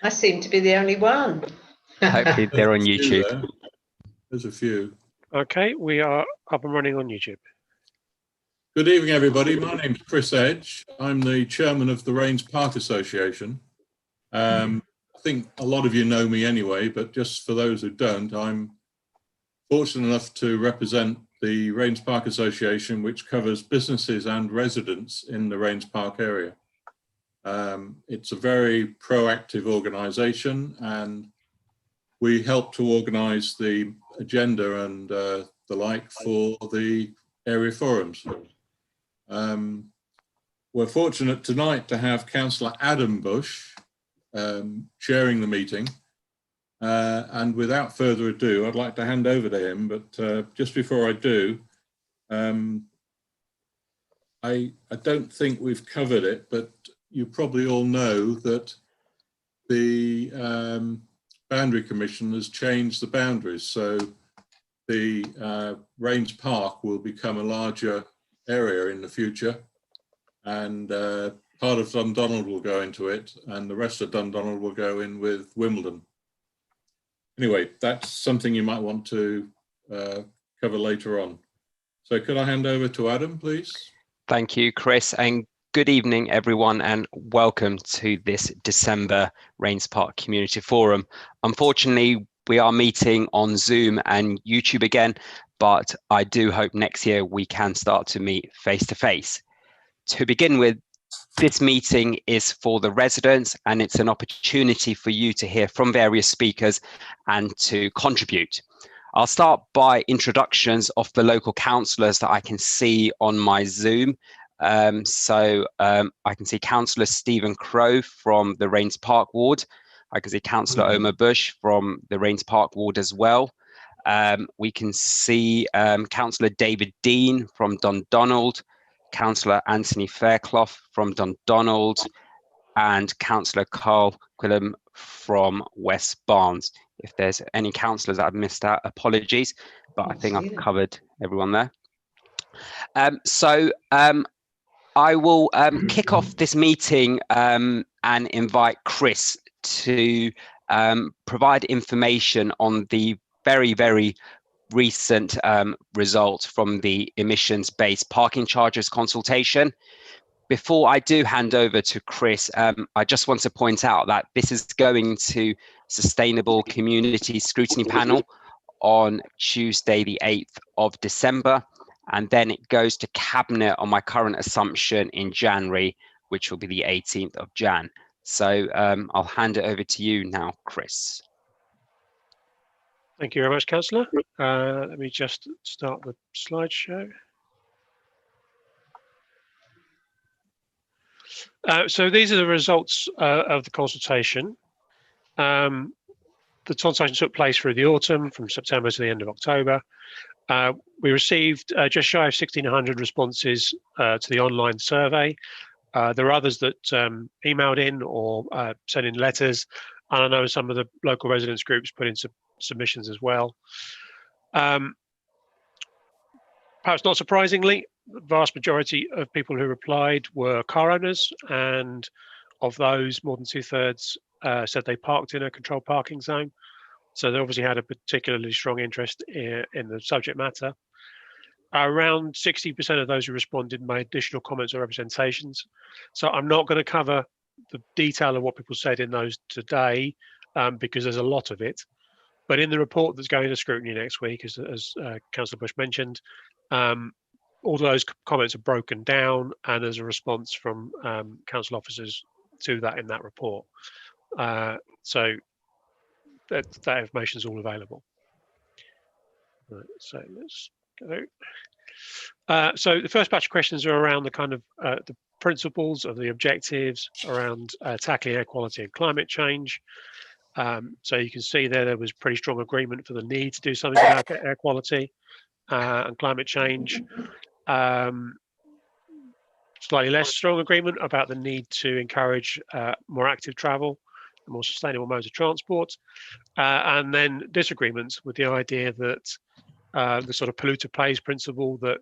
I seem to be the only one. Hopefully they're on YouTube. There's a few. Okay, we are up and running on YouTube. Good evening, everybody. My name's Chris Edge. I'm the chairman of the Raynes Park Association. I think a lot of you know me anyway, but just for those who don't, I'm fortunate enough to represent the Raynes Park Association, which covers businesses and residents in the Raynes Park area. It's a very proactive organisation, and we help to organise the agenda and the like for the area forums. We're fortunate tonight to have Councillor Adam Bush chairing the meeting. And without further ado, I'd like to hand over to him. But just before I do, I don't think we've covered it, but you probably all know that the Boundary Commission has changed the boundaries. So the Raynes Park will become a larger area in the future, and part of Dundonald will go into it, and the rest of Dundonald will go in with Wimbledon. Anyway, that's something you might want to cover later on. So could I hand over to Adam, please? Thank you, Chris, and good evening, everyone, and welcome to this December Raynes Park Community Forum. Unfortunately, we are meeting on Zoom and YouTube again, but I do hope next year we can start to meet face to face. To begin with, this meeting is for the residents, and it's an opportunity for you to hear from various speakers and to contribute. I'll start by introductions of the local councillors that I can see on my Zoom. I can see Councillor Stephen Crowe from the Raynes Park ward. I can see Councillor Omar Bush from the Raynes Park ward as well. We can see Councillor David Dean from Dundonald, Councillor Anthony Fairclough from Dundonald, and Councillor Carl Quillam from West Barnes. If there's any councillors that I've missed out, apologies, but I think I've covered everyone there. I will kick off this meeting and invite Chris to provide information on the very recent results from the emissions-based parking charges consultation. Before I do hand over to Chris, I just want to point out that this is going to Sustainable Community Scrutiny Panel on Tuesday, the 8th of December, and then it goes to Cabinet on my current assumption in January, which will be the 18th of Jan. So I'll hand it over to you now, Chris. Thank you very much, Councillor. Let me just start the slideshow. So these are the results of the consultation. The consultation took place through the autumn, from September to the end of October. We received just shy of 1,600 responses to the online survey. There are others that emailed in or sent in letters, and I know some of the local residents groups put in some submissions as well. Perhaps not surprisingly, the vast majority of people who replied were car owners, and of those, more than 2/3 said they parked in a controlled parking zone. So they obviously had a particularly strong interest in the subject matter. Around 60% of those who responded made additional comments or representations. So I'm not going to cover the detail of what people said in those today, because there's a lot of it. But in the report that's going to scrutiny next week, as Councillor Bush mentioned, all of those comments are broken down, and there's a response from council officers to that in that report. So that information is all available. Right, so let's go. So the first batch of questions are around the kind of the principles of the objectives around tackling air quality and climate change. So you can see there was pretty strong agreement for the need to do something about air quality and climate change. Slightly less strong agreement about the need to encourage more active travel and more sustainable modes of transport. And then disagreements with the idea that the sort of polluter pays principle, that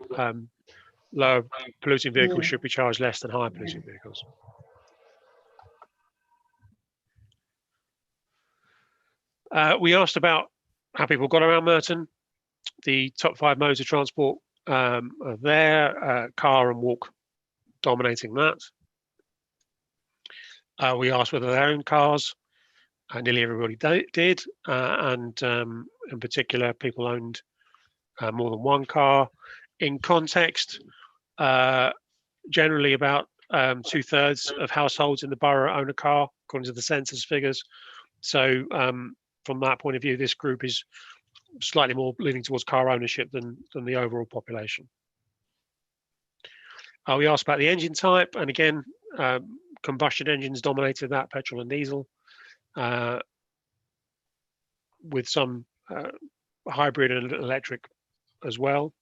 lower polluting vehicles should be charged less than higher polluting vehicles. We asked about how people got around Merton. The top 5 modes of transport are there, car and walk dominating that. We asked whether they owned cars. Nearly everybody did, and in particular, people owned more than one car. In context, generally about 2/3 of households in the borough own a car, according to the census figures. So from that point of view, this group is slightly more leaning towards car ownership than the overall population. We asked about the engine type, and again, combustion engines dominated that, petrol and diesel, with some hybrid and electric as well.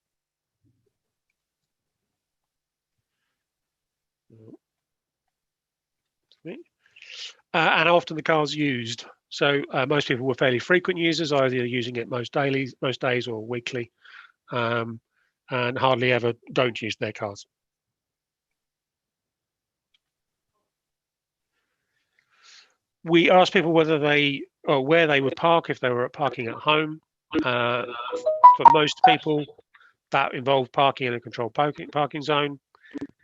And how often the car's used. So most people were fairly frequent users, either using it most days or weekly, and hardly ever don't use their cars. We asked people whether they or where they would park if they were parking at home. For most people, that involved parking in a controlled parking zone,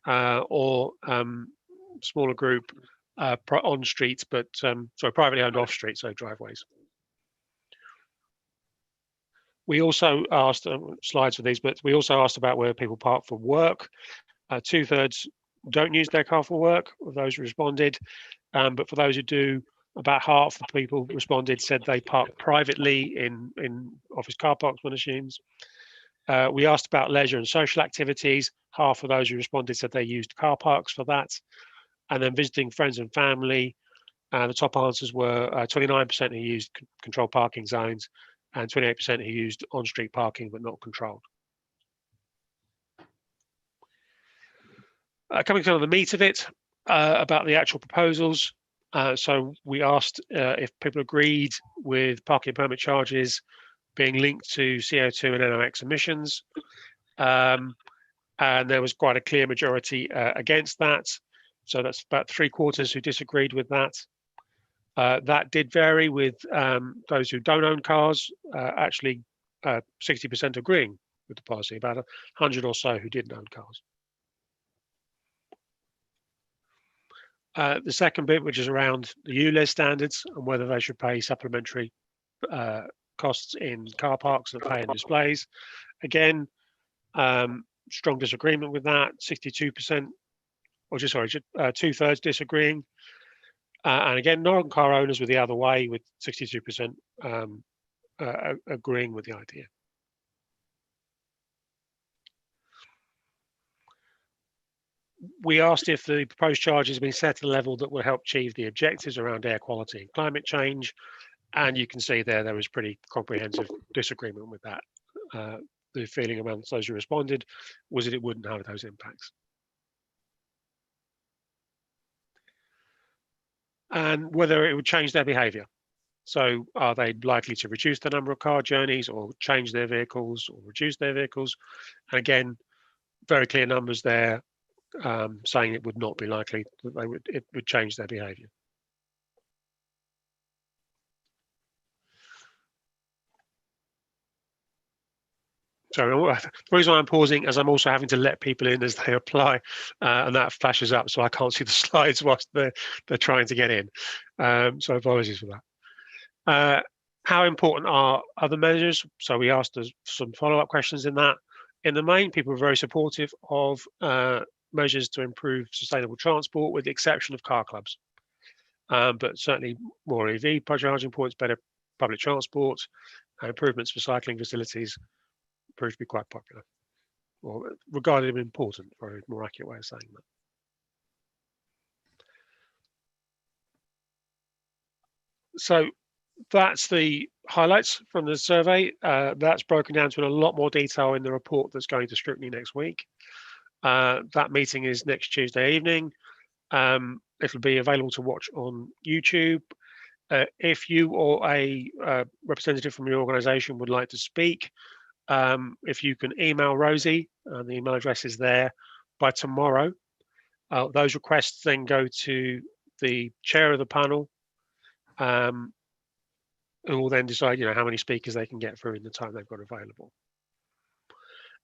or smaller group on streets, but sorry, privately owned off street, so driveways. We also asked slides for these, but we also asked about where people park for work. 2/3 don't use their car for work, of those who responded, but for those who do, about half the people responded said they park privately in office car parks, one assumes. We asked about leisure and social activities. Half of those who responded said they used car parks for that. And then visiting friends and family, the top answers were 29% who used controlled parking zones and 28% who used on-street parking but not controlled. Coming to the meat of it, about the actual proposals. So we asked if people agreed with parking permit charges being linked to CO2 and NOx emissions. And there was quite a clear majority against that. So that's about 3/4 who disagreed with that. That did vary with those who don't own cars, actually 60% agreeing with the policy, about 100 or so who didn't own cars. The second bit, which is around the ULEZ standards and whether they should pay supplementary costs in car parks and pay in displays. Again, strong disagreement with that, 62%, or just sorry, 2/3 disagreeing. And again, non-car owners were the other way, with 62% agreeing with the idea. We asked if the proposed charges have been set at a level that will help achieve the objectives around air quality and climate change. And you can see there was pretty comprehensive disagreement with that. The feeling amongst those who responded was that it wouldn't have those impacts. And whether it would change their behaviour. So are they likely to reduce the number of car journeys or change their vehicles or reduce their vehicles? And again, very clear numbers there, saying it would not be likely that it would change their behaviour. So the reason why I'm pausing is I'm also having to let people in as they apply, and that flashes up, so I can't see the slides whilst they're trying to get in. So apologies for that. How important are other measures? So we asked some follow-up questions in that. In the main, people were very supportive of measures to improve sustainable transport, with the exception of car clubs. But certainly more EV charging points, better public transport, improvements for cycling facilities proved to be quite popular, or regarded as important, for a more accurate way of saying that. So that's the highlights from the survey. That's broken down to a lot more detail in the report that's going to scrutiny next week. That meeting is next Tuesday evening. It'll be available to watch on YouTube. If you or a representative from your organisation would like to speak, if you can email Rosie, the email address is there, by tomorrow. Those requests then go to the chair of the panel, who will then decide, how many speakers they can get through in the time they've got available.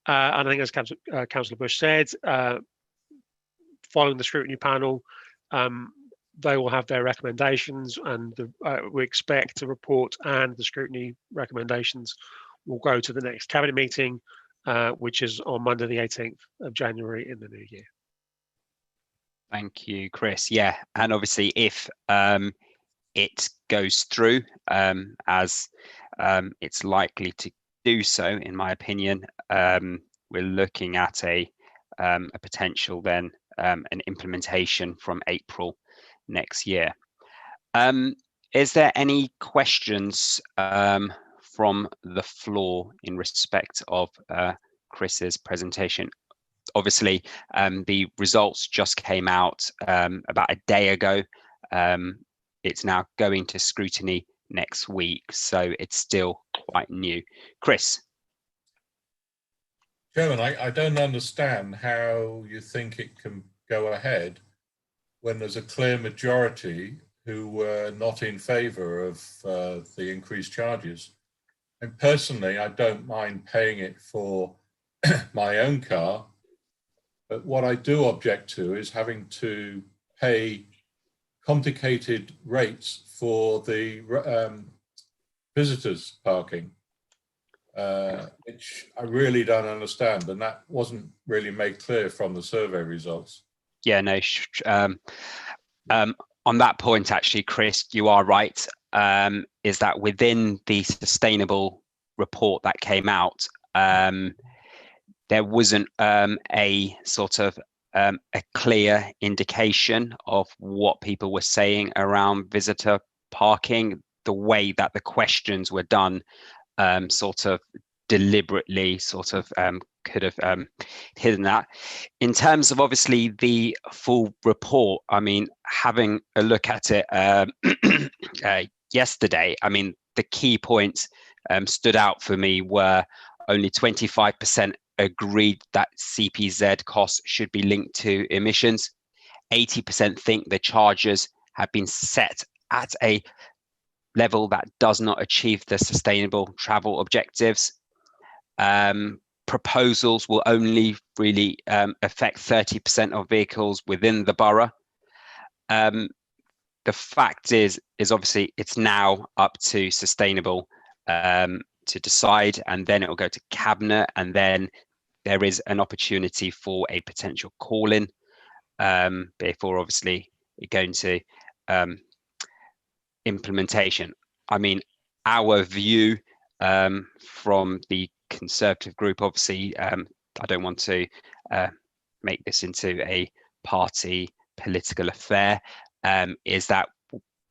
And I think, as Councillor Bush said, following the scrutiny panel, they will have their recommendations, and we expect a report and the scrutiny recommendations will go to the next cabinet meeting, which is on Monday, the 18th of January in the new year. Thank you, Chris. Yeah, and obviously if it goes through as it's likely to do so, in my opinion, we're looking at a potential then an implementation from April next year. Is there any questions from the floor in respect of Chris's presentation? Obviously, the results just came out about a day ago. It's now going to scrutiny next week, so it's still quite new. Chris? Chairman, I don't understand how you think it can go ahead when there's a clear majority who were not in favour of the increased charges. And personally, I don't mind paying it for my own car, but what I do object to is having to pay complicated rates for the visitors parking, which I really don't understand, and that wasn't really made clear from the survey results. Yeah, no, on that point, actually, Chris, you are right, is that within the sustainable report that came out, there wasn't a sort of a clear indication of what people were saying around visitor parking. The way that the questions were done sort of deliberately could have hidden that. In terms of obviously the full report, I mean, having a look at it yesterday, I mean, the key points stood out for me were only 25% agreed that CPZ costs should be linked to emissions. 80% think the charges have been set at a level that does not achieve the sustainable travel objectives. Proposals will only really affect 30% of vehicles within the borough. The fact is obviously it's now up to sustainable to decide, and then it will go to cabinet, and then there is an opportunity for a potential call-in before obviously going to implementation. I mean, our view from the Conservative group, obviously, I don't want to make this into a party political affair, is that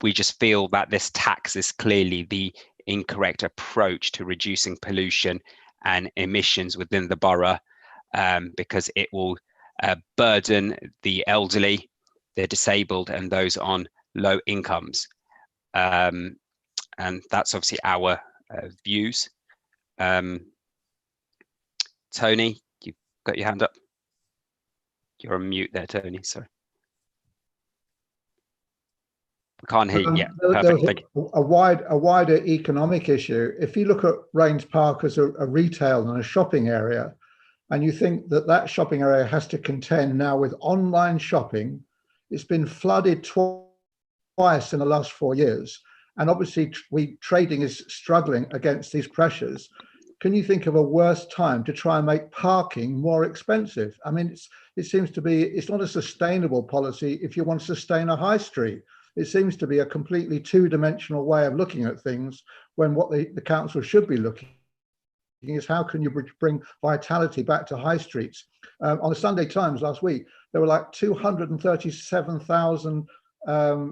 we just feel that this tax is clearly the incorrect approach to reducing pollution and emissions within the borough, because it will burden the elderly, the disabled, and those on low incomes. And that's obviously our views. Tony, you've got your hand up. You're on mute there, Tony, sorry. We can't hear you. Yeah, perfect, thank you. A wider economic issue. If you look at Raynes Park as a retail and a shopping area, and you think that that shopping area has to contend now with online shopping, it's been flooded twice in the last 4 years. And obviously trading is struggling against these pressures. Can you think of a worse time to try and make parking more expensive? I mean, it seems to be, it's not a sustainable policy if you want to sustain a high street. It seems to be a completely two-dimensional way of looking at things, when what the council should be looking is how can you bring vitality back to high streets. On the Sunday Times last week, there were like 237,000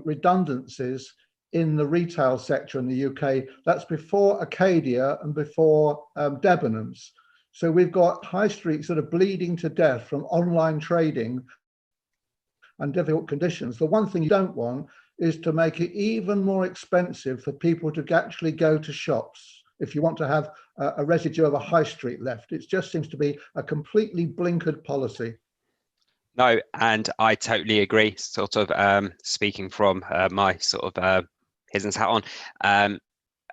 redundancies in the retail sector in the UK. That's before Acadia and before Debenhams. So we've got high streets that are bleeding to death from online trading and difficult conditions. The one thing you don't want is to make it even more expensive for people to actually go to shops. If you want to have a residue of a high street left, it just seems to be a completely blinkered policy. No, and I totally agree. Sort of speaking from my sort of business hat on,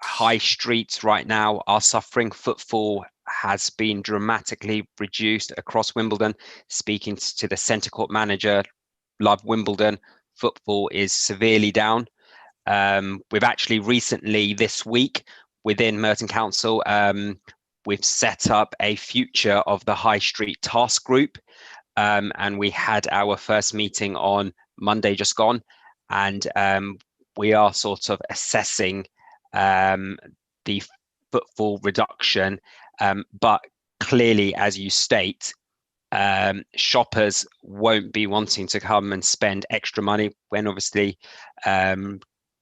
high streets right now are suffering. Footfall has been dramatically reduced across Wimbledon. Speaking to the centre court manager, Love Wimbledon, footfall is severely down. We've actually recently this week within Merton Council, we've set up a future of the High Street task group, and we had our first meeting on Monday just gone, and we are sort of assessing the footfall reduction, but clearly, as you state, shoppers won't be wanting to come and spend extra money when obviously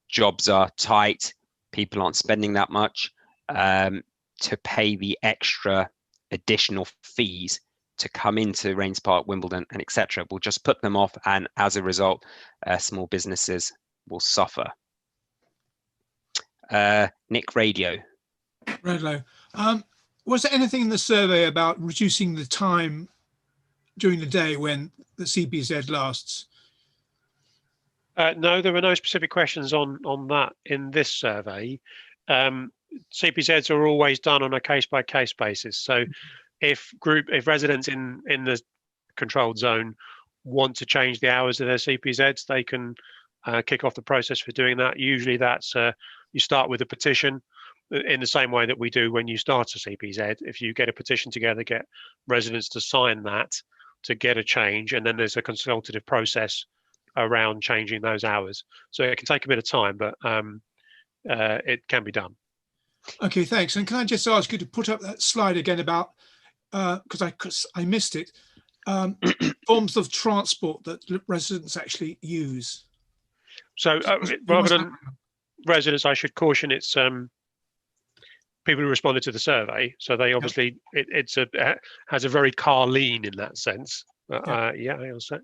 jobs are tight, people aren't spending that much, to pay the extra additional fees to come into Raynes Park, Wimbledon, and etc. We'll just put them off, and as a result, small businesses will suffer. Nick Radio. Redlow. Was there anything in the survey about reducing the time during the day when the CPZ lasts? No, there were no specific questions on that in this survey. CPZs are always done on a case-by-case basis. So if residents in the controlled zone want to change the hours of their CPZs, they can kick off the process for doing that. Usually that's you start with a petition in the same way that we do when you start a CPZ. If you get a petition together, get residents to sign that to get a change, and then there's a consultative process around changing those hours. So it can take a bit of time, but it can be done. Okay, thanks. And can I just ask you to put up that slide again about, because I missed it, forms of transport that residents actually use? So rather than residents, I should caution it's people who responded to the survey. So they obviously, it has a very car lean in that sense. Yeah, I understand.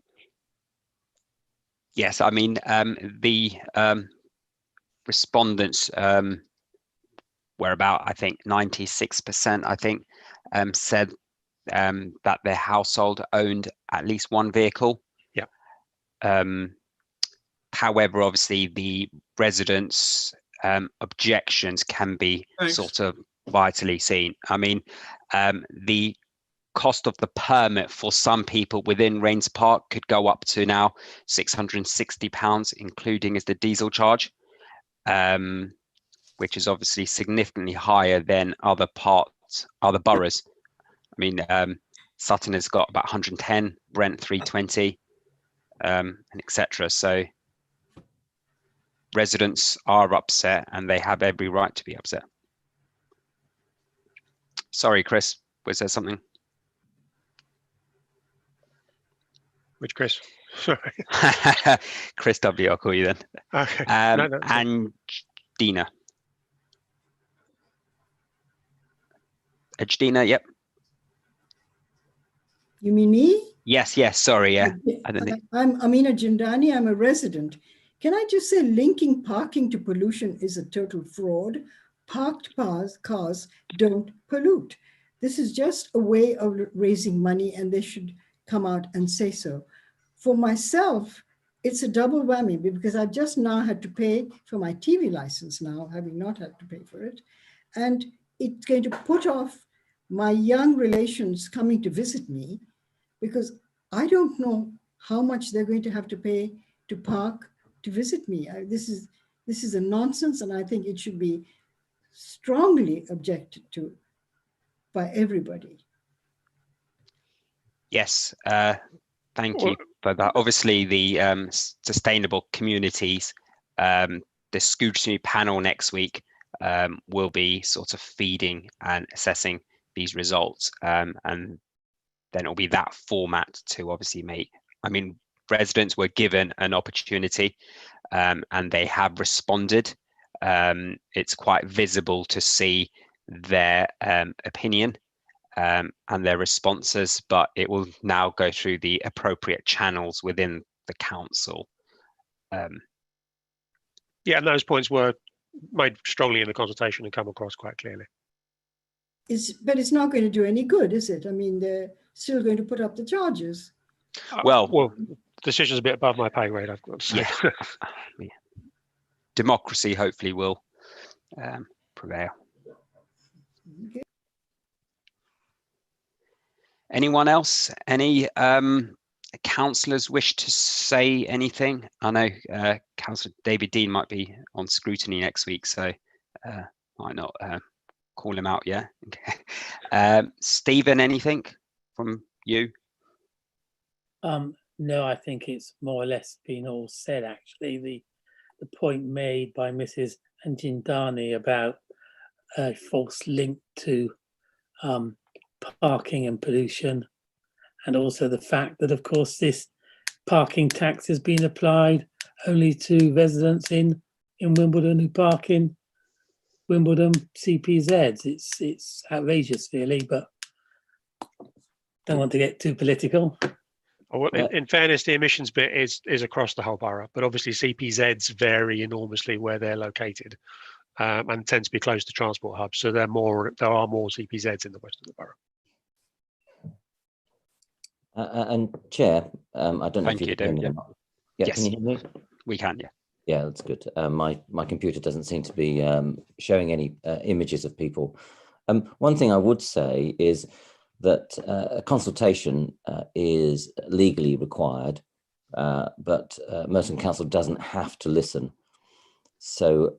Yes, I mean, the respondents were about, I think, 96%, I think, said that their household owned at least one vehicle. Yeah. However, obviously, the residents' objections can be sort of vitally seen. I mean, the cost of the permit for some people within Raynes Park could go up to now £660, including as the diesel charge, which is obviously significantly higher than other boroughs. I mean, Sutton has got about 110, Brent 320, and etc. So residents are upset, and they have every right to be upset. Sorry, Chris, was there something? Which Chris? Sorry. Chris W, I'll call you then. Okay. And Dina. Dina, yep. You mean me? Yes, sorry, yeah. I'm Amina Jindani, I'm a resident. Can I just say linking parking to pollution is a total fraud? Parked cars don't pollute. This is just a way of raising money, and they should come out and say so. For myself, it's a double whammy because I've just now had to pay for my TV license now, having not had to pay for it. And it's going to put off my young relations coming to visit me because I don't know how much they're going to have to pay to park to visit me. This is a nonsense, and I think it should be strongly objected to by everybody. Yes, thank you for that. Obviously, the sustainable communities, the scrutiny panel next week will be sort of feeding and assessing these results, and then it'll be that format to obviously make. I mean, residents were given an opportunity, and they have responded. It's quite visible to see their opinion and their responses, but it will now go through the appropriate channels within the council. Yeah, and those points were made strongly in the consultation and come across quite clearly. But it's not going to do any good, is it? I mean, they're still going to put up the charges. Well, decision's a bit above my pay grade, I've got to say. Yeah. Democracy hopefully will prevail. Anyone else? Any councillors wish to say anything? I know Councillor David Dean might be on scrutiny next week, so might not call him out yet. Stephen, anything from you? No, I think it's more or less been all said, actually. The point made by Mrs. Anjindani about a false link to parking and pollution, and also the fact that, of course, this parking tax has been applied only to residents in Wimbledon who park in Wimbledon CPZs. It's outrageous, really, but don't want to get too political. Well, in fairness, the emissions bit is across the whole borough, but obviously CPZs vary enormously where they're located, and tend to be close to transport hubs. So there are more CPZs in the west of the borough. And Chair, I don't know if you can hear me or not. Yeah, Yes. can you hear me? We can, yeah. Yeah, that's good. My computer doesn't seem to be showing any images of people. One thing I would say is that a consultation is legally required, but Merton Council doesn't have to listen. So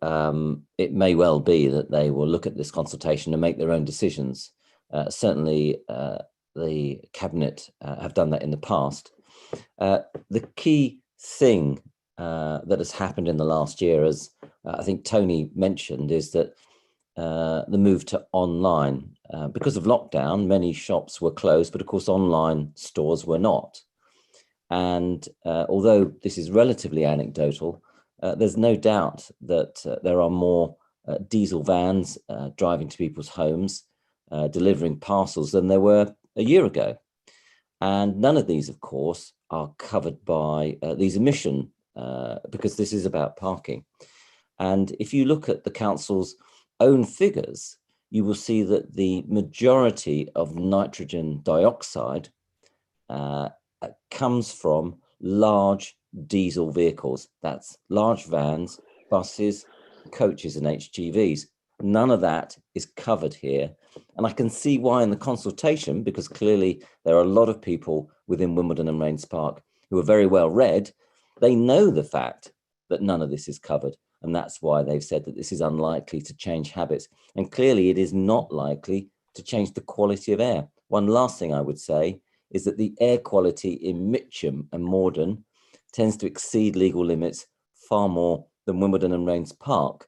it may well be that they will look at this consultation and make their own decisions. Certainly, the Cabinet have done that in the past. The key thing that has happened in the last year, as I think Tony mentioned, is that the move to online. Because of lockdown, many shops were closed, but of course online stores were not. And although this is relatively anecdotal, there's no doubt that there are more diesel vans driving to people's homes, delivering parcels than there were a year ago. And none of these, of course, are covered by these emission, because this is about parking. And if you look at the council's own figures, you will see that the majority of nitrogen dioxide comes from large diesel vehicles. That's large vans, buses, coaches and HGVs. None of that is covered here. And I can see why in the consultation, because clearly there are a lot of people within Wimbledon and Raynes Park who are very well read. They know the fact that none of this is covered. And that's why they've said that this is unlikely to change habits. And clearly it is not likely to change the quality of air. One last thing I would say is that the air quality in Mitcham and Morden tends to exceed legal limits far more than Wimbledon and Raynes Park.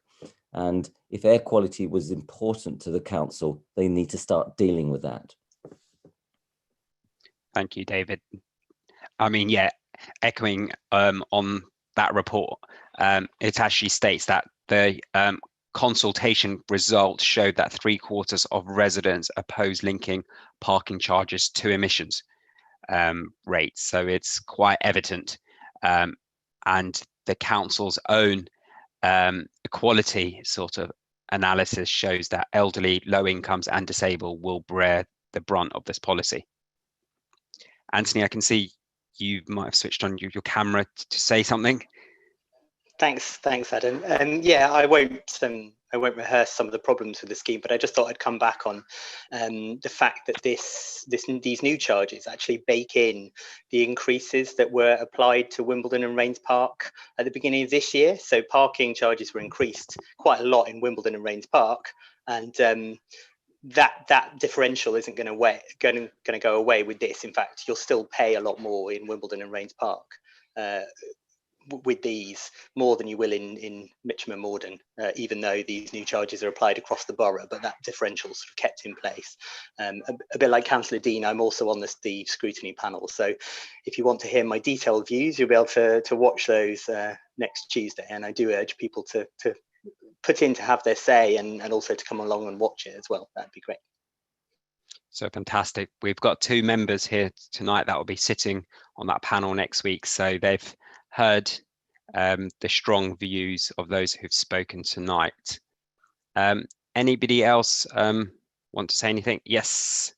And if air quality was important to the council, they need to start dealing with that. Thank you, David. I mean, yeah, echoing on that report, it actually states that the consultation results showed that 3/4 of residents oppose linking parking charges to emissions rates. So it's quite evident. And the council's own equality sort of analysis shows that elderly, low incomes and disabled will bear the brunt of this policy. Anthony, I can see you might have switched on your camera to say something. Thanks, Adam. Yeah, I won't rehearse some of the problems with the scheme, but I just thought I'd come back on the fact that these new charges actually bake in the increases that were applied to Wimbledon and Raynes Park at the beginning of this year. So parking charges were increased quite a lot in Wimbledon and Raynes Park, and that differential isn't going to go away with this. In fact, you'll still pay a lot more in Wimbledon and Raynes Park with these, more than you will in Mitcham and Morden, even though these new charges are applied across the borough, but that differential sort of kept in place. A bit like Councillor Dean, I'm also on the scrutiny panel, so if you want to hear my detailed views, you'll be able to watch those next Tuesday, and I do urge people to put in to have their say and also to come along and watch it as well. That'd be great. So fantastic. We've got 2 members here tonight that will be sitting on that panel next week, so they've heard the strong views of those who've spoken tonight. Anybody else want to say anything? Yes,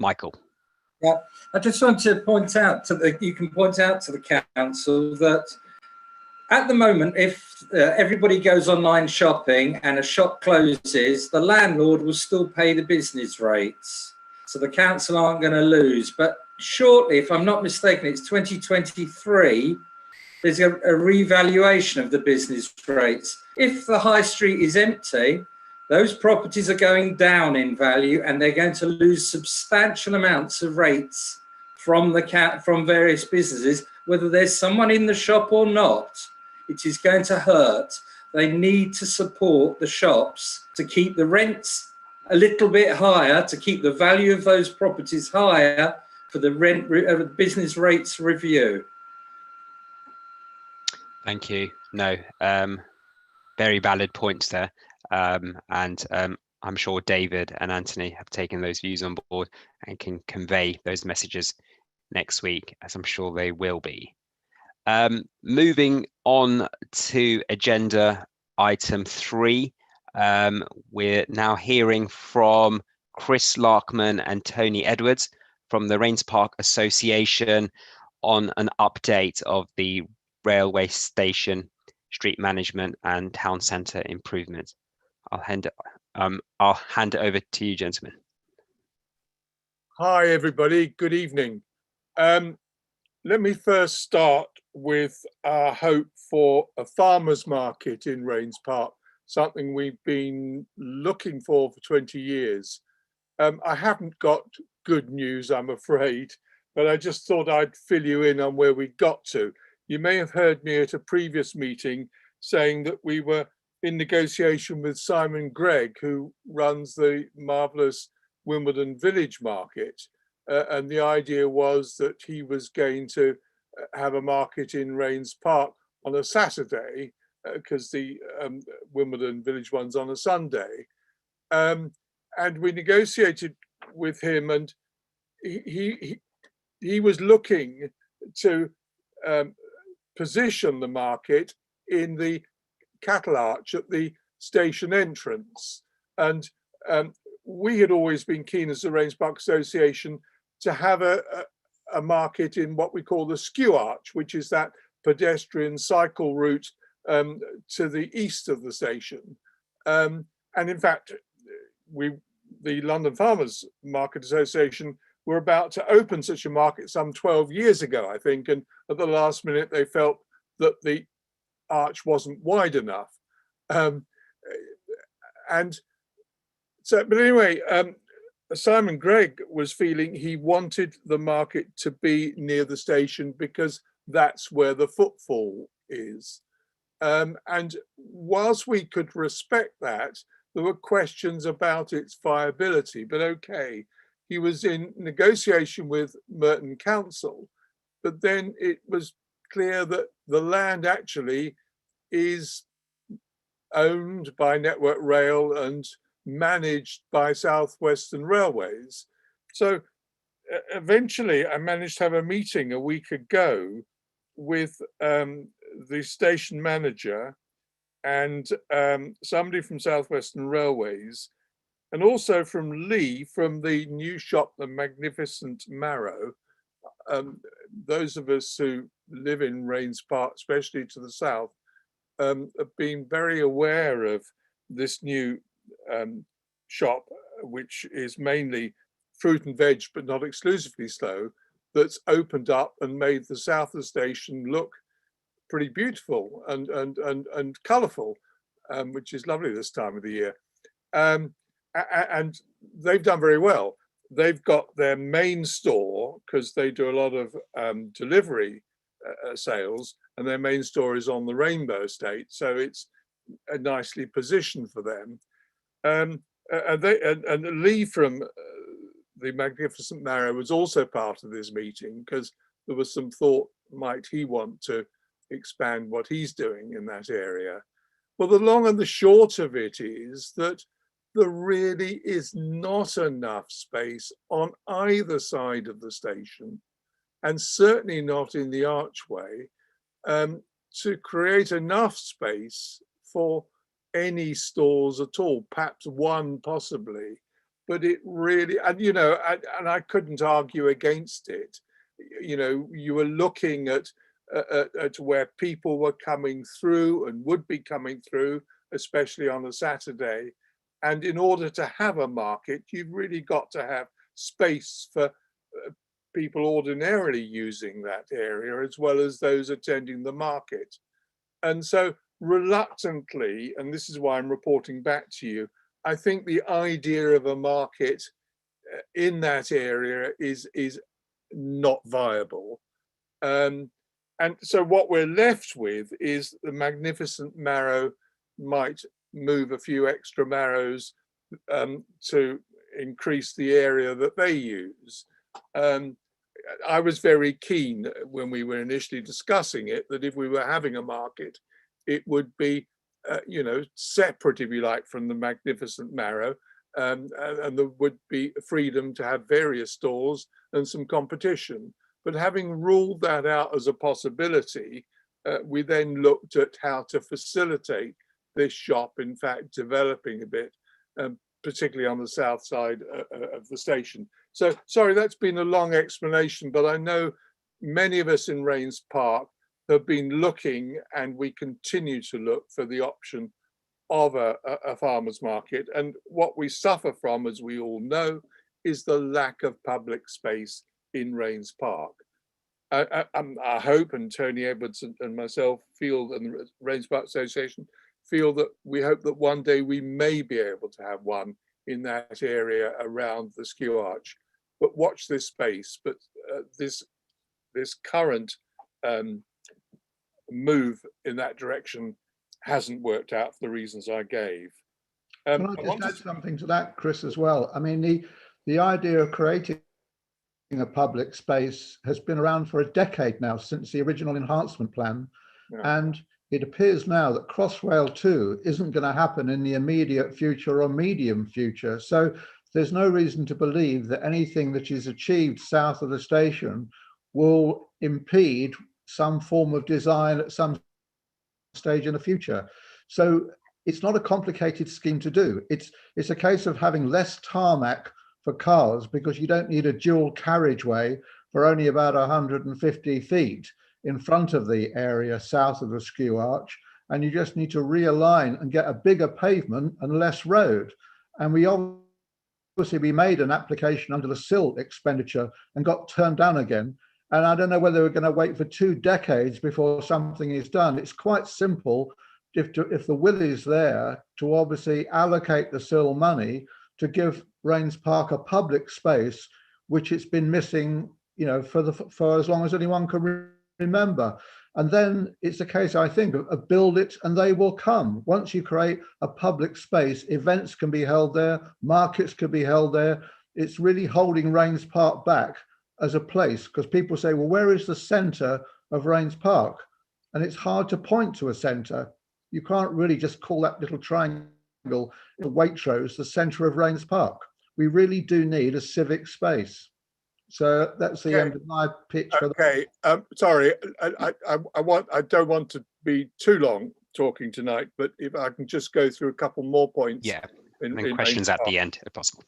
Michael. Yeah, I just want to point out you can point out to the council that At the moment, if everybody goes online shopping and a shop closes, the landlord will still pay the business rates. So the council aren't going to lose. But shortly, if I'm not mistaken, it's 2023, there's a revaluation of the business rates. If the high street is empty, those properties are going down in value and they're going to lose substantial amounts of rates from various businesses, whether there's someone in the shop or not. It is going to hurt. They need to support the shops to keep the rents a little bit higher, to keep the value of those properties higher for the business rates review. Thank you. No, very valid points there. And I'm sure David and Anthony have taken those views on board and can convey those messages next week, as I'm sure they will be. Moving on to agenda item 3, we're now hearing from Chris Larkman and Tony Edwards from the Raynes Park Association on an update of the railway station, street management and town centre improvements. I'll hand it over to you, gentlemen. Hi, everybody. Good evening. Let me first start with our hope for a farmers market in Raynes Park, something we've been looking for 20 years. I haven't got good news, I'm afraid, but I just thought I'd fill you in on where we got to. You may have heard me at a previous meeting saying that we were in negotiation with Simon Gregg, who runs the marvellous Wimbledon Village Market. And the idea was that he was going to have a market in Raynes Park on a Saturday, because the Wimbledon Village one's on a Sunday. And we negotiated with him, and he was looking to position the market in the cattle arch at the station entrance. And we had always been keen as the Raynes Park Association to have a market in what we call the skew arch, which is that pedestrian cycle route to the east of the station. And in fact, the London Farmers Market Association were about to open such a market some 12 years ago, I think, and at the last minute they felt that the arch wasn't wide enough. And so, but anyway, Simon Gregg was feeling he wanted the market to be near the station because that's where the footfall is. And whilst we could respect that, there were questions about its viability, but okay, he was in negotiation with Merton Council, but then it was clear that the land actually is owned by Network Rail and managed by South Western Railways. So eventually I managed to have a meeting a week ago with the station manager and somebody from South Western Railways, and also from Lee from the new shop, the Magnificent Marrow. Those of us who live in Raynes Park, especially to the south, have been very aware of this new shop, which is mainly fruit and veg, but not exclusively so, that's opened up and made the south of the station look pretty beautiful and colourful, which is lovely this time of the year. And they've done very well. They've got their main store, because they do a lot of delivery sales, and their main store is on the Rainbow Estate, so it's nicely positioned for them. And Lee from the Magnificent Marrow was also part of this meeting, because there was some thought, might he want to expand what he's doing in that area? Well, the long and the short of it is that there really is not enough space on either side of the station, and certainly not in the archway, to create enough space for any stores at all, perhaps one possibly, but it really, and you know, and I couldn't argue against it. You know, you were looking at to where people were coming through and would be coming through, especially on a Saturday. And in order to have a market, you've really got to have space for people ordinarily using that area, as well as those attending the market. And so reluctantly, and this is why I'm reporting back to you, I think the idea of a market in that area is not viable. And so what we're left with is the magnificent marrow might move a few extra marrows to increase the area that they use. I was very keen when we were initially discussing it that if we were having a market, it would be, you know, separate, if you like, from the magnificent marrow, and there would be freedom to have various stalls and some competition. But having ruled that out as a possibility, we then looked at how to facilitate this shop, in fact, developing a bit, particularly on the south side of the station. So, sorry, that's been a long explanation, but I know many of us in Raynes Park have been looking, and we continue to look for the option of a farmer's market. And what we suffer from, as we all know, is the lack of public space in Raynes Park. I hope, and Tony Edwards and myself feel, and the Raynes Park Association feel, that we hope that one day we may be able to have one in that area around the Skew Arch. But watch this space. But this current move in that direction hasn't worked out for the reasons I gave. Can I just add something to that, Chris, as well? I mean, the idea of creating a public space has been around for a decade now, since the original enhancement plan. Yeah. And it appears now that Crossrail 2 isn't going to happen in the immediate future or medium future. So there's no reason to believe that anything that is achieved south of the station will impede some form of design at some stage in the future. So it's not a complicated scheme to do. It's a case of having less tarmac for cars, because you don't need a dual carriageway for only about 150 feet in front of the area south of the Skew Arch, and you just need to realign and get a bigger pavement and less road. And we made an application under the silt expenditure and got turned down again. And I don't know whether we're going to wait for 2 decades before something is done. It's quite simple, if the will is there, to obviously allocate the SIL money to give Raynes Park a public space, which it's been missing, you know, for as long as anyone can remember. And then it's a case, I think, of build it and they will come. Once you create a public space, events can be held there, markets can be held there. It's really holding Raynes Park back as a place, because people say, well, where is the centre of Raynes Park? And it's hard to point to a centre. You can't really just call that little triangle in Waitrose the centre of Raynes Park. We really do need a civic space. So that's the end of my pitch. Okay, sorry, I don't want to be too long talking tonight, but if I can just go through a couple more points. Yeah, and questions at the end, if possible.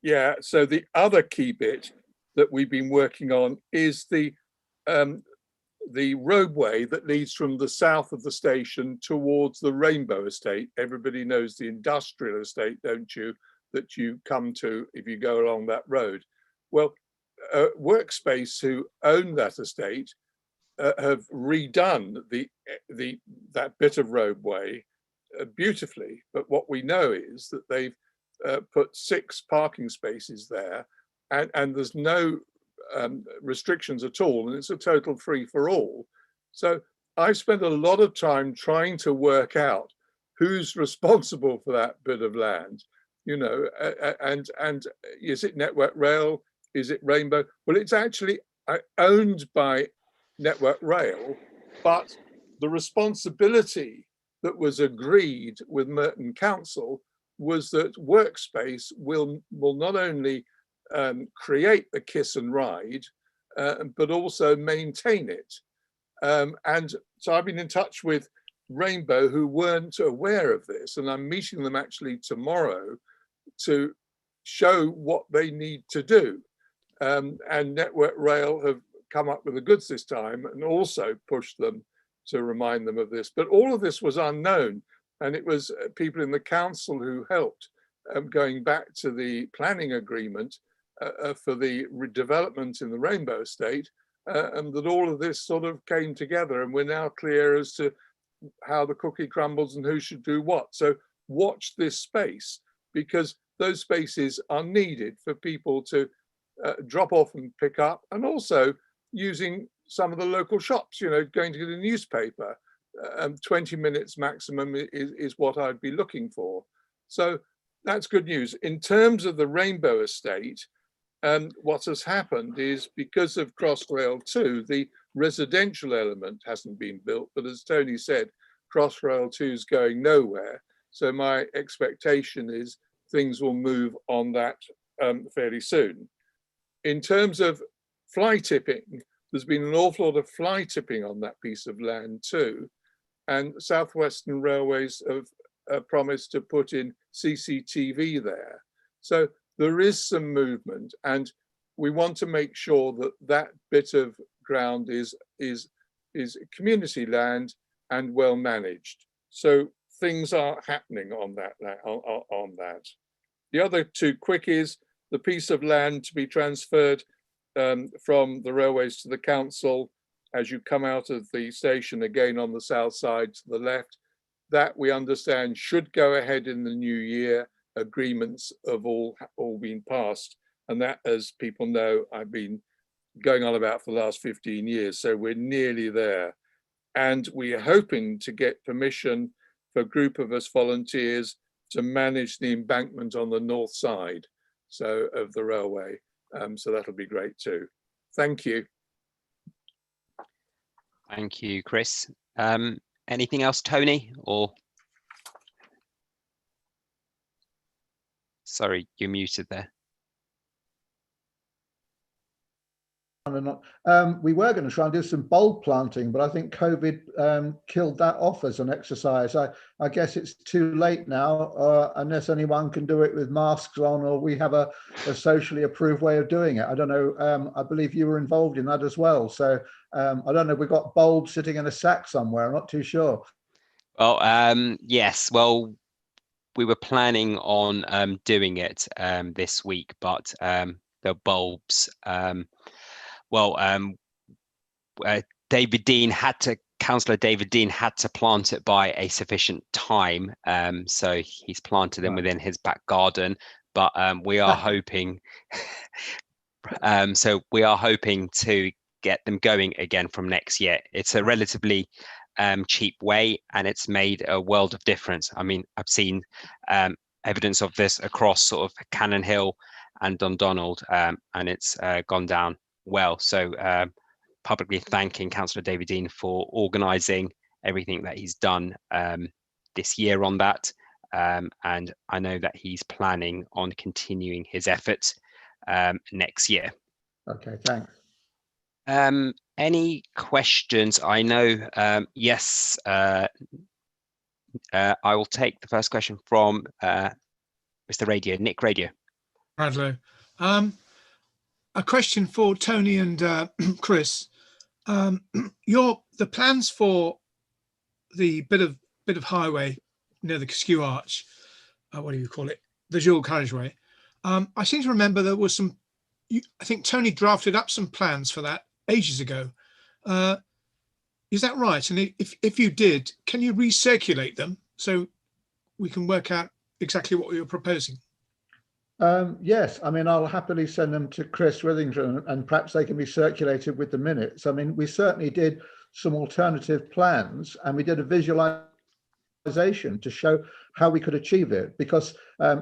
Yeah, so the other key bit that we've been working on is the roadway that leads from the south of the station towards the Rainbow Estate. Everybody knows the industrial estate, don't you, that you come to if you go along that road. Well, Workspace, who own that estate, have redone that bit of roadway beautifully. But what we know is that they've put 6 parking spaces there, and there's no restrictions at all, and it's a total free for all. So I've spent a lot of time trying to work out who's responsible for that bit of land, you know, and is it Network Rail? Is it Rainbow? Well, it's actually owned by Network Rail, but the responsibility that was agreed with Merton Council was that Workspace will not only create the kiss and ride, but also maintain it. And so I've been in touch with Rainbow, who weren't aware of this, and I'm meeting them actually tomorrow to show what they need to do. And Network Rail have come up with the goods this time and also push them to remind them of this. But all of this was unknown, and it was people in the council who helped, going back to the planning agreement for the redevelopment in the Rainbow Estate, and that all of this sort of came together, and we're now clear as to how the cookie crumbles and who should do what. So watch this space, because those spaces are needed for people to drop off and pick up, and also using some of the local shops, you know, going to get a newspaper. 20 minutes maximum is what I'd be looking for. So that's good news. In terms of the Rainbow Estate, what has happened is, because of Crossrail 2, the residential element hasn't been built, but as Tony said, Crossrail 2 is going nowhere. So my expectation is things will move on that fairly soon. In terms of fly tipping, there's been an awful lot of fly tipping on that piece of land too. And South Western Railways have promised to put in CCTV there. So there is some movement, and we want to make sure that that bit of ground is community land and well managed. So things are happening on that. The other two quickies: the piece of land to be transferred from the railways to the council as you come out of the station, again on the south side to the left, that we understand should go ahead in the new year. Agreements have all been passed, and that, as people know, I've been going on about for the last 15 years, so we're nearly there. And we're hoping to get permission for a group of us volunteers to manage the embankment on the north side of the railway. So that'll be great too. Thank you. Thank you, Chris. Anything else, Tony? Or sorry, you're muted there. We were going to try and do some bulb planting, but I think COVID killed that off as an exercise. I guess it's too late now, unless anyone can do it with masks on, or we have a socially approved way of doing it. I don't know. I believe you were involved in that as well. So I don't know. We've got bulbs sitting in a sack somewhere. I'm not too sure. Well, yes. Well, we were planning on doing it this week, but the bulbs. David Dean Councillor David Dean had to plant it by a sufficient time, so he's planted them within his back garden. But we are hoping, so we are hoping to get them going again from next year. It's a relatively cheap way, and it's made a world of difference. I mean, I've seen evidence of this across sort of Cannon Hill and Dundonald, and it's gone down well. So publicly thanking Councillor David Dean for organising everything that he's done this year on that, and I know that he's planning on continuing his efforts next year. Okay, thanks. Any questions? I know, yes, I will take the first question from Mr. Radio, Nick Radio. Hello. A question for Tony and Chris. The plans for the bit of highway near the skew arch, what do you call it? The dual carriageway. I seem to remember there was some. I think Tony drafted up some plans for that ages ago. Is that right? And if you did, can you recirculate them so we can work out exactly what you're proposing? Yes, I mean, I'll happily send them to Chris Withington, and perhaps they can be circulated with the minutes. I mean, we certainly did some alternative plans, and we did a visualization to show how we could achieve it. Because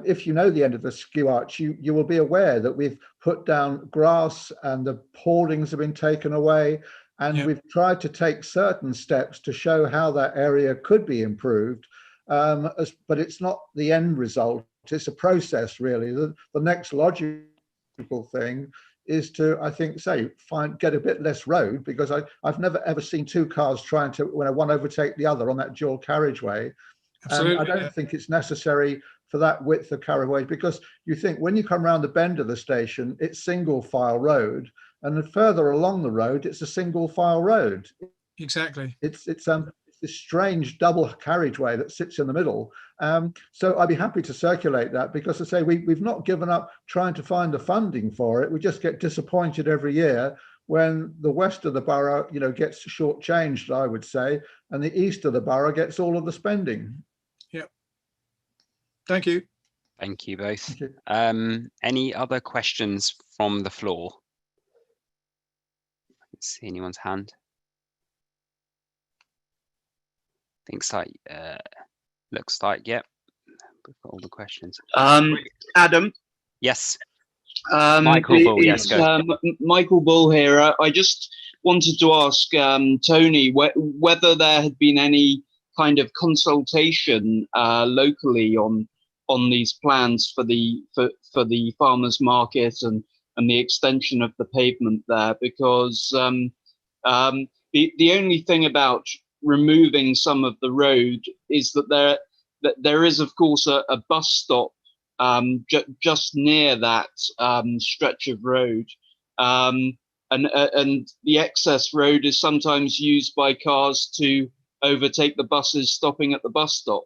if you know the end of the skew arch, you will be aware that we've put down grass and the hoardings have been taken away, and we've tried to take certain steps to show how that area could be improved. But it's not the end result. It's a process, really. The next logical thing is to, I think, get a bit less road, because I've never ever seen two cars trying to, one overtake the other on that dual carriageway. Absolutely, I don't think it's necessary for that width of carriageway, because you think when you come around the bend of the station, it's single file road, and then further along the road, it's a single file road. Exactly. It's this strange double carriageway that sits in the middle. So I'd be happy to circulate that, because I say we've not given up trying to find the funding for it. We just get disappointed every year when the west of the borough, gets shortchanged, I would say, and the east of the borough gets all of the spending. Yep. Thank you. Thank you both. Thank you. Any other questions from the floor? I can see anyone's hand. Looks like, yep, we've got all the questions. Adam? Yes. Michael Bull, yes, go. Michael Bull here. I just wanted to ask Tony whether there had been any kind of consultation locally on these plans for the farmers market and the extension of the pavement there, because the only thing about removing some of the road is that there is, of course, a bus stop just near that stretch of road, and the excess road is sometimes used by cars to overtake the buses stopping at the bus stop.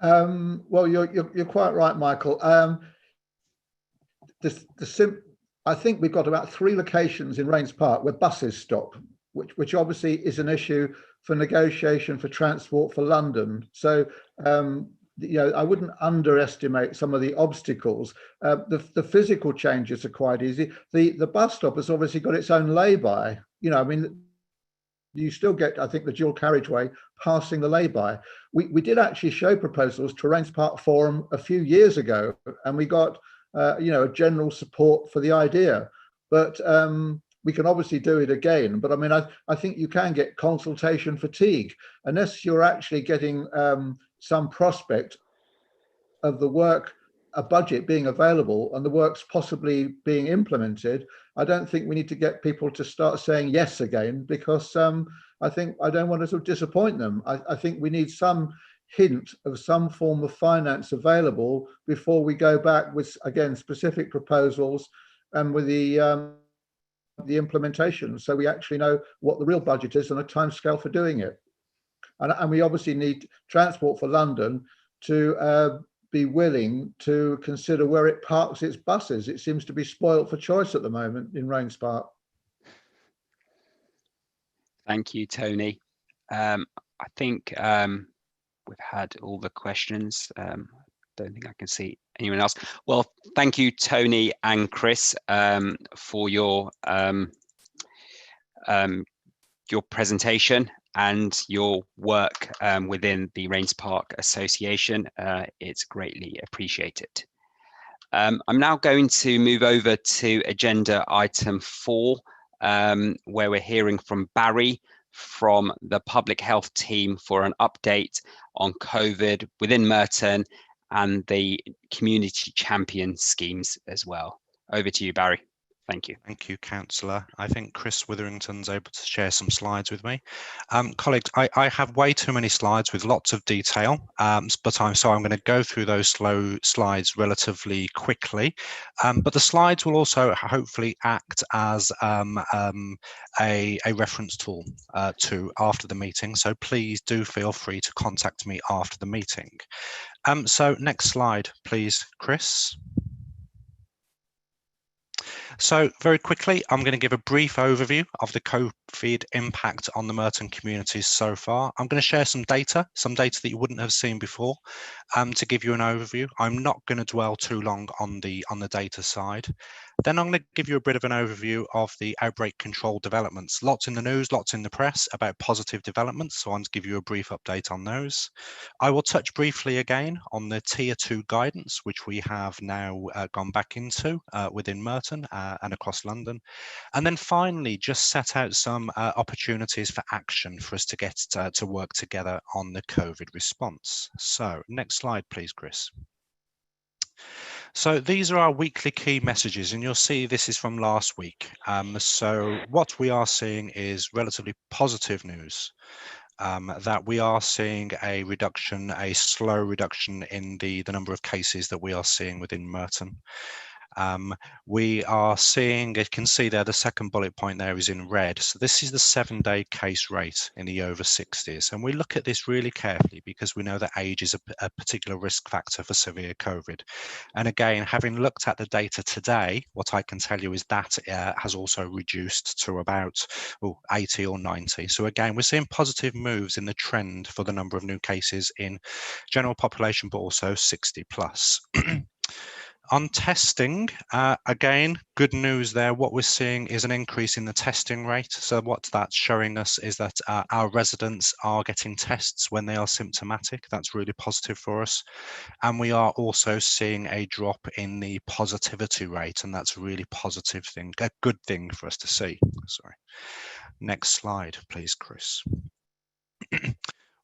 Well, you're quite right, Michael. I think we've got about 3 locations in Raynes Park where buses stop, which obviously is an issue for negotiation for Transport for London. So, I wouldn't underestimate some of the obstacles. The physical changes are quite easy. The bus stop has obviously got its own lay-by. You still get, I think, the dual carriageway passing the lay-by. We did actually show proposals to Raynes Park Forum a few years ago, and we got, a general support for the idea. But we can obviously do it again. But I think you can get consultation fatigue unless you're actually getting some prospect of the work, a budget being available and the works possibly being implemented. I don't think we need to get people to start saying yes again, because I don't want to sort of disappoint them. I think we need some hint of some form of finance available before we go back with, again, specific proposals and with the implementation, so we actually know what the real budget is and a timescale for doing it. And we obviously need Transport for London to be willing to consider where it parks its buses. It seems to be spoilt for choice at the moment in Raynes Park. Thank you, Tony. I think we've had all the questions. Don't think I can see anyone else. Well, thank you, Tony and Chris, for your presentation and your work within the Raynes Park Association. It's greatly appreciated. I'm now going to move over to agenda item 4, where we're hearing from Barry from the Public Health team for an update on COVID within Merton and the community champion schemes as well. Over to you, Barry. Thank you. Thank you, Councillor. I think Chris Witherington's able to share some slides with me. Colleagues, I have way too many slides with lots of detail, but I'm going to go through those slides relatively quickly. But the slides will also hopefully act as a reference tool to after the meeting. So please do feel free to contact me after the meeting. So next slide, please, Chris. So very quickly, I'm going to give a brief overview of the COVID impact on the Merton communities so far. I'm going to share some data that you wouldn't have seen before, to give you an overview. I'm not going to dwell too long on the data side. Then I'm going to give you a bit of an overview of the outbreak control developments. Lots in the news, lots in the press about positive developments, so I'm going to give you a brief update on those. I will touch briefly again on the Tier 2 guidance, which we have now gone back into within Merton and across London. And then finally, just set out some opportunities for action for us to get to work together on the COVID response. So next slide, please, Chris. So these are our weekly key messages, and you'll see this is from last week. So what we are seeing is relatively positive news, that we are seeing a reduction, a slow reduction in the number of cases that we are seeing within Merton. We are seeing, you can see there, the second bullet point there is in red. So this is the 7-day case rate in the over 60s. And we look at this really carefully because we know that age is a particular risk factor for severe COVID. And again, having looked at the data today, what I can tell you is that has also reduced to about 80 or 90. So again, we're seeing positive moves in the trend for the number of new cases in general population, but also 60 plus. On testing, again, good news there. What we're seeing is an increase in the testing rate. So what that's showing us is that our residents are getting tests when they are symptomatic. That's really positive for us. And we are also seeing a drop in the positivity rate, and that's a really positive thing, a good thing for us to see. Sorry. Next slide, please, Chris.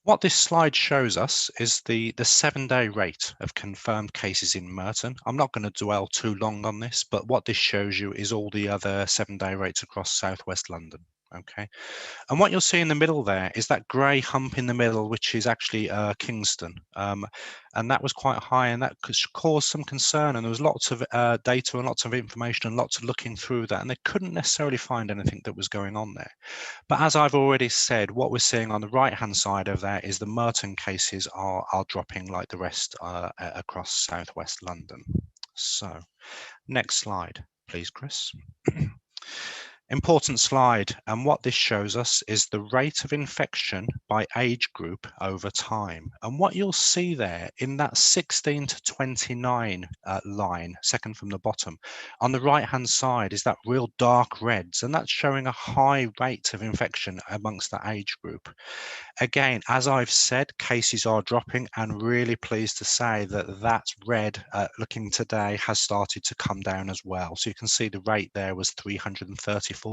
What this slide shows us is the 7-day rate of confirmed cases in Merton. I'm not going to dwell too long on this, but what this shows you is all the other 7-day rates across southwest London. Okay, and what you'll see in the middle there is that grey hump in the middle, which is actually Kingston, and that was quite high, and that caused some concern. And there was lots of data and lots of information and lots of looking through that, and they couldn't necessarily find anything that was going on there. But as I've already said, what we're seeing on the right-hand side of that is the Merton cases are dropping like the rest across southwest London. So, next slide, please, Chris. Important slide, and what this shows us is the rate of infection by age group over time. And what you'll see there in that 16 to 29 line, second from the bottom, on the right hand side is that real dark reds, and that's showing a high rate of infection amongst that age group. Again, as I've said, cases are dropping, and really pleased to say that that red looking today has started to come down as well. So you can see the rate there was 334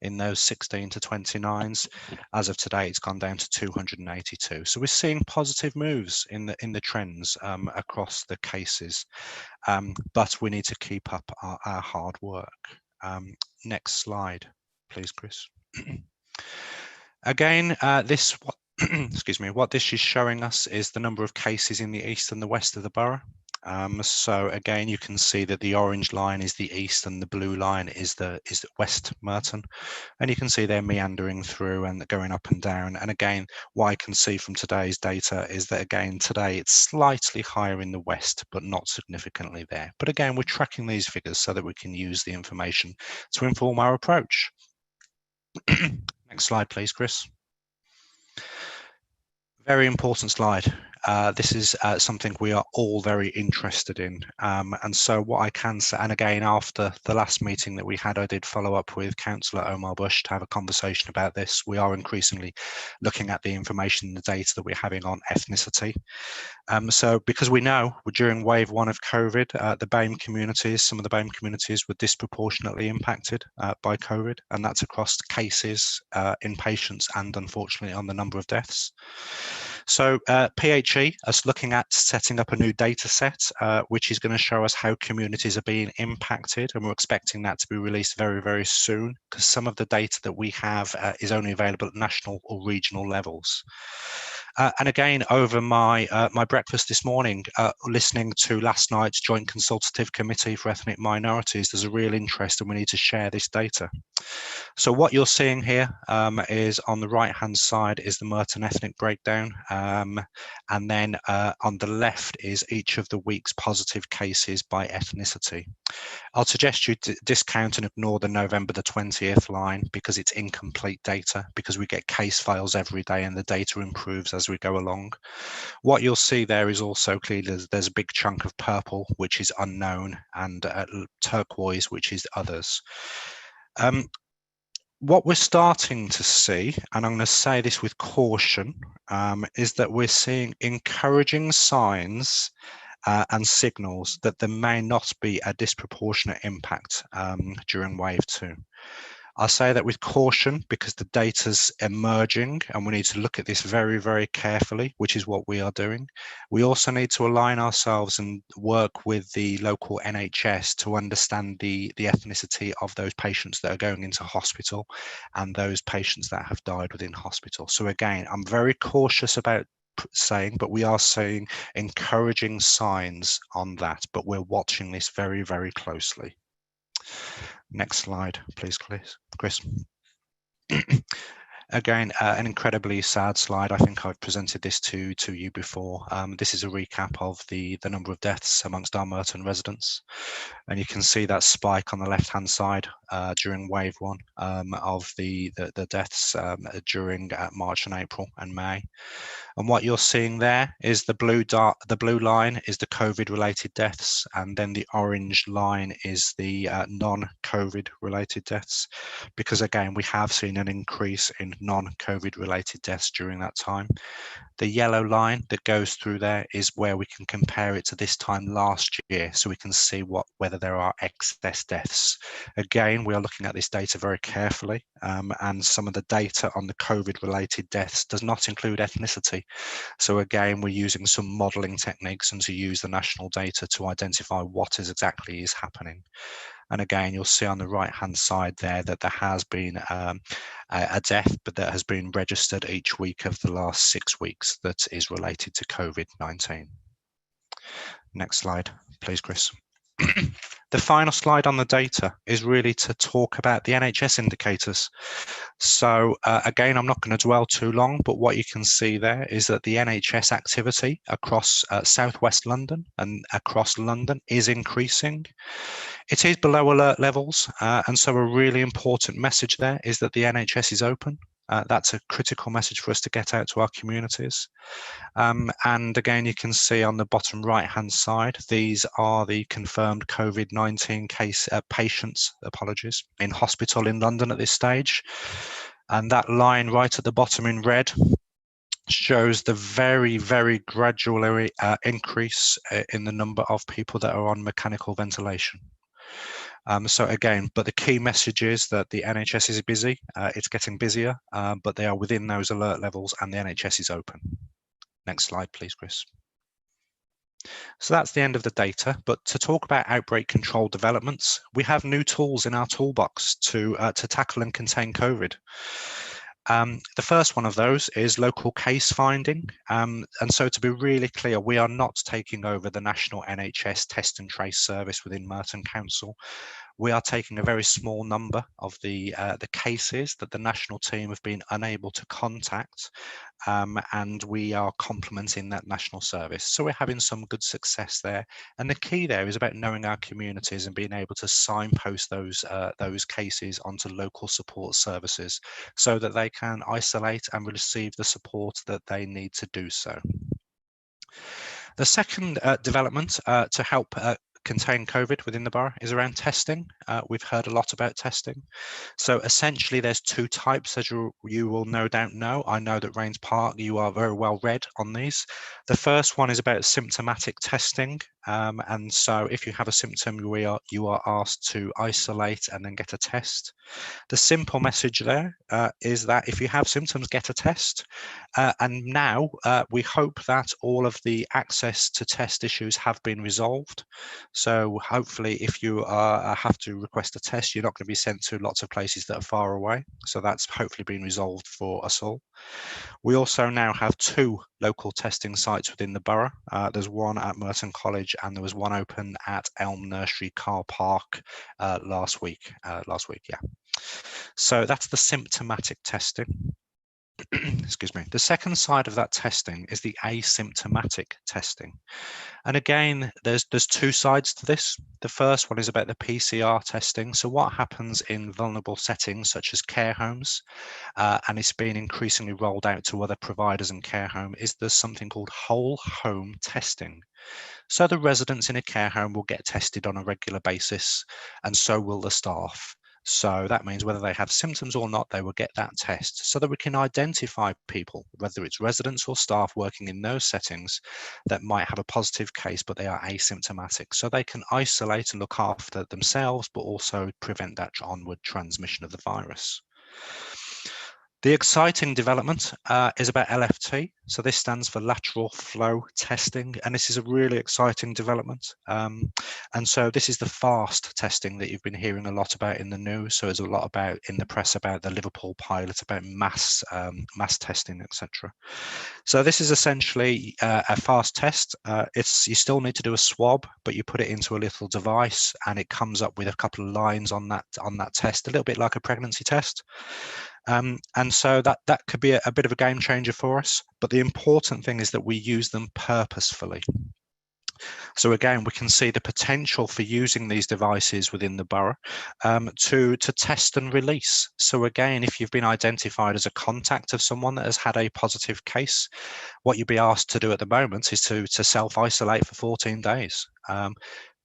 in those 16 to 29s. As of today, it's gone down to 282. So we're seeing positive moves in the trends across the cases, but we need to keep up our hard work. Next slide, please, Chris. Again, excuse me, what this is showing us is the number of cases in the east and the west of the borough. So again, you can see that the orange line is the east and the blue line is the West Merton, and you can see they're meandering through and going up and down. And again, what I can see from today's data is that again today it's slightly higher in the west, but not significantly there. But again, we're tracking these figures so that we can use the information to inform our approach. Next slide, please, Chris. Very important slide. This is something we are all very interested in. And so what I can say, and again, after the last meeting that we had, I did follow up with Councillor Omar Bush to have a conversation about this. We are increasingly looking at the information, the data that we're having on ethnicity. So because we know during wave 1 of COVID, the BAME communities, some of the BAME communities were disproportionately impacted by COVID, and that's across cases, inpatients, and unfortunately on the number of deaths. So PHE is looking at setting up a new data set, which is going to show us how communities are being impacted, and we're expecting that to be released very, very soon, because some of the data that we have is only available at national or regional levels. And again, over my breakfast this morning, listening to last night's Joint Consultative Committee for Ethnic Minorities, there's a real interest and we need to share this data. So what you're seeing here is on the right-hand side is the Merton ethnic breakdown, and then on the left is each of the week's positive cases by ethnicity. I'll suggest you discount and ignore the November the 20th line because it's incomplete data, because we get case files every day and the data improves as we go along. What you'll see there is also clearly there's a big chunk of purple, which is unknown, and turquoise, which is others. What we're starting to see, and I'm going to say this with caution, is that we're seeing encouraging signs and signals that there may not be a disproportionate impact during wave 2. I'll say that with caution because the data's emerging and we need to look at this very, very carefully, which is what we are doing. We also need to align ourselves and work with the local NHS to understand the ethnicity of those patients that are going into hospital and those patients that have died within hospital. So again, I'm very cautious about saying, but we are seeing encouraging signs on that, but we're watching this very, very closely. Next slide, please, Chris. Again, an incredibly sad slide. I think I've presented this to you before. This is a recap of the number of deaths amongst our Merton residents. And you can see that spike on the left-hand side during wave 1 of the deaths during March and April and May. And what you're seeing there is the blue line is the COVID-related deaths, and then the orange line is the non-COVID related deaths, because again, we have seen an increase in non-COVID related deaths during that time. The yellow line that goes through there is where we can compare it to this time last year, so we can see whether there are excess deaths. Again, we are looking at this data very carefully, and some of the data on the COVID-related deaths does not include ethnicity. So again, we're using some modelling techniques and to use the national data to identify what exactly is happening. And again, you'll see on the right-hand side there that there has been a death, but that has been registered each week of the last 6 weeks that is related to COVID-19. Next slide, please, Chris. The final slide on the data is really to talk about the NHS indicators. So again, I'm not going to dwell too long, but what you can see there is that the NHS activity across southwest London and across London is increasing. It is below alert levels, and so a really important message there is that the NHS is open. That's a critical message for us to get out to our communities. And again, you can see on the bottom right-hand side, these are the confirmed COVID-19 case patients, in hospital in London at this stage. And that line right at the bottom in red shows the very, very gradual increase in the number of people that are on mechanical ventilation. So again, but the key message is that the NHS is busy, it's getting busier, but they are within those alert levels and the NHS is open. Next slide, please, Chris. So that's the end of the data, but to talk about outbreak control developments, we have new tools in our toolbox to tackle and contain COVID. The first one of those is local case finding. And so to be really clear, we are not taking over the national NHS test and trace service within Merton Council. We are taking a very small number of the cases that the national team have been unable to contact, and we are complementing that national service. So we're having some good success there. And the key there is about knowing our communities and being able to signpost those cases onto local support services so that they can isolate and receive the support that they need to do so. The second development to help contain COVID within the borough is around testing. We've heard a lot about testing. So essentially there's two types, as you will no doubt know. I know that Raynes Park, you are very well read on these. The first one is about symptomatic testing. And so if you have a symptom, you are asked to isolate and then get a test. The simple message there is that if you have symptoms, get a test. And now we hope that all of the access to test issues have been resolved. So hopefully if you have to request a test, you're not going to be sent to lots of places that are far away. So that's hopefully been resolved for us all. We also now have 2 local testing sites within the borough. There's one at Merton College and there was one open at Elm Nursery Car Park last week. Yeah. So that's the symptomatic testing. Excuse me. The second side of that testing is the asymptomatic testing. And again, there's 2 sides to this. The first one is about the PCR testing. So what happens in vulnerable settings such as care homes, and it's been increasingly rolled out to other providers and care home, is there's something called whole home testing. So the residents in a care home will get tested on a regular basis, and so will the staff. So that means whether they have symptoms or not, they will get that test so that we can identify people, whether it's residents or staff working in those settings that might have a positive case, but they are asymptomatic. So they can isolate and look after themselves, but also prevent that onward transmission of the virus. The exciting development is about LFT. So this stands for Lateral Flow Testing, and this is a really exciting development. And so this is the fast testing that you've been hearing a lot about in the news. So there's a lot about in the press about the Liverpool pilot, about mass testing, etc. So this is essentially a fast test. You still need to do a swab, but you put it into a little device, and it comes up with a couple of lines on that test, a little bit like a pregnancy test. And so that could be a bit of a game changer for us. But the important thing is that we use them purposefully. So again, we can see the potential for using these devices within the borough to test and release. So again, if you've been identified as a contact of someone that has had a positive case, what you'll be asked to do at the moment is to self-isolate for 14 days.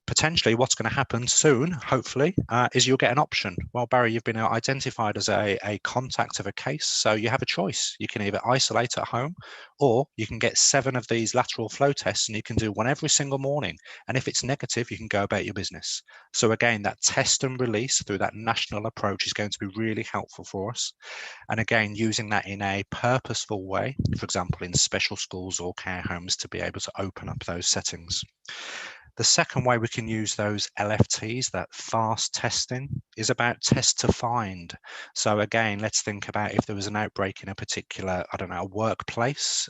Potentially what's going to happen soon, hopefully, is you'll get an option. Well, Barry, you've been identified as a contact of a case, so you have a choice. You can either isolate at home, or you can get 7 of these lateral flow tests, and you can do one every single morning. And if it's negative, you can go about your business. So again, that test and release through that national approach is going to be really helpful for us. And again, using that in a purposeful way, for example, in special schools or care homes, to be able to open up those settings. The second way we can use those LFTs, that fast testing, is about test to find. So again, let's think about if there was an outbreak in a particular, I don't know, workplace,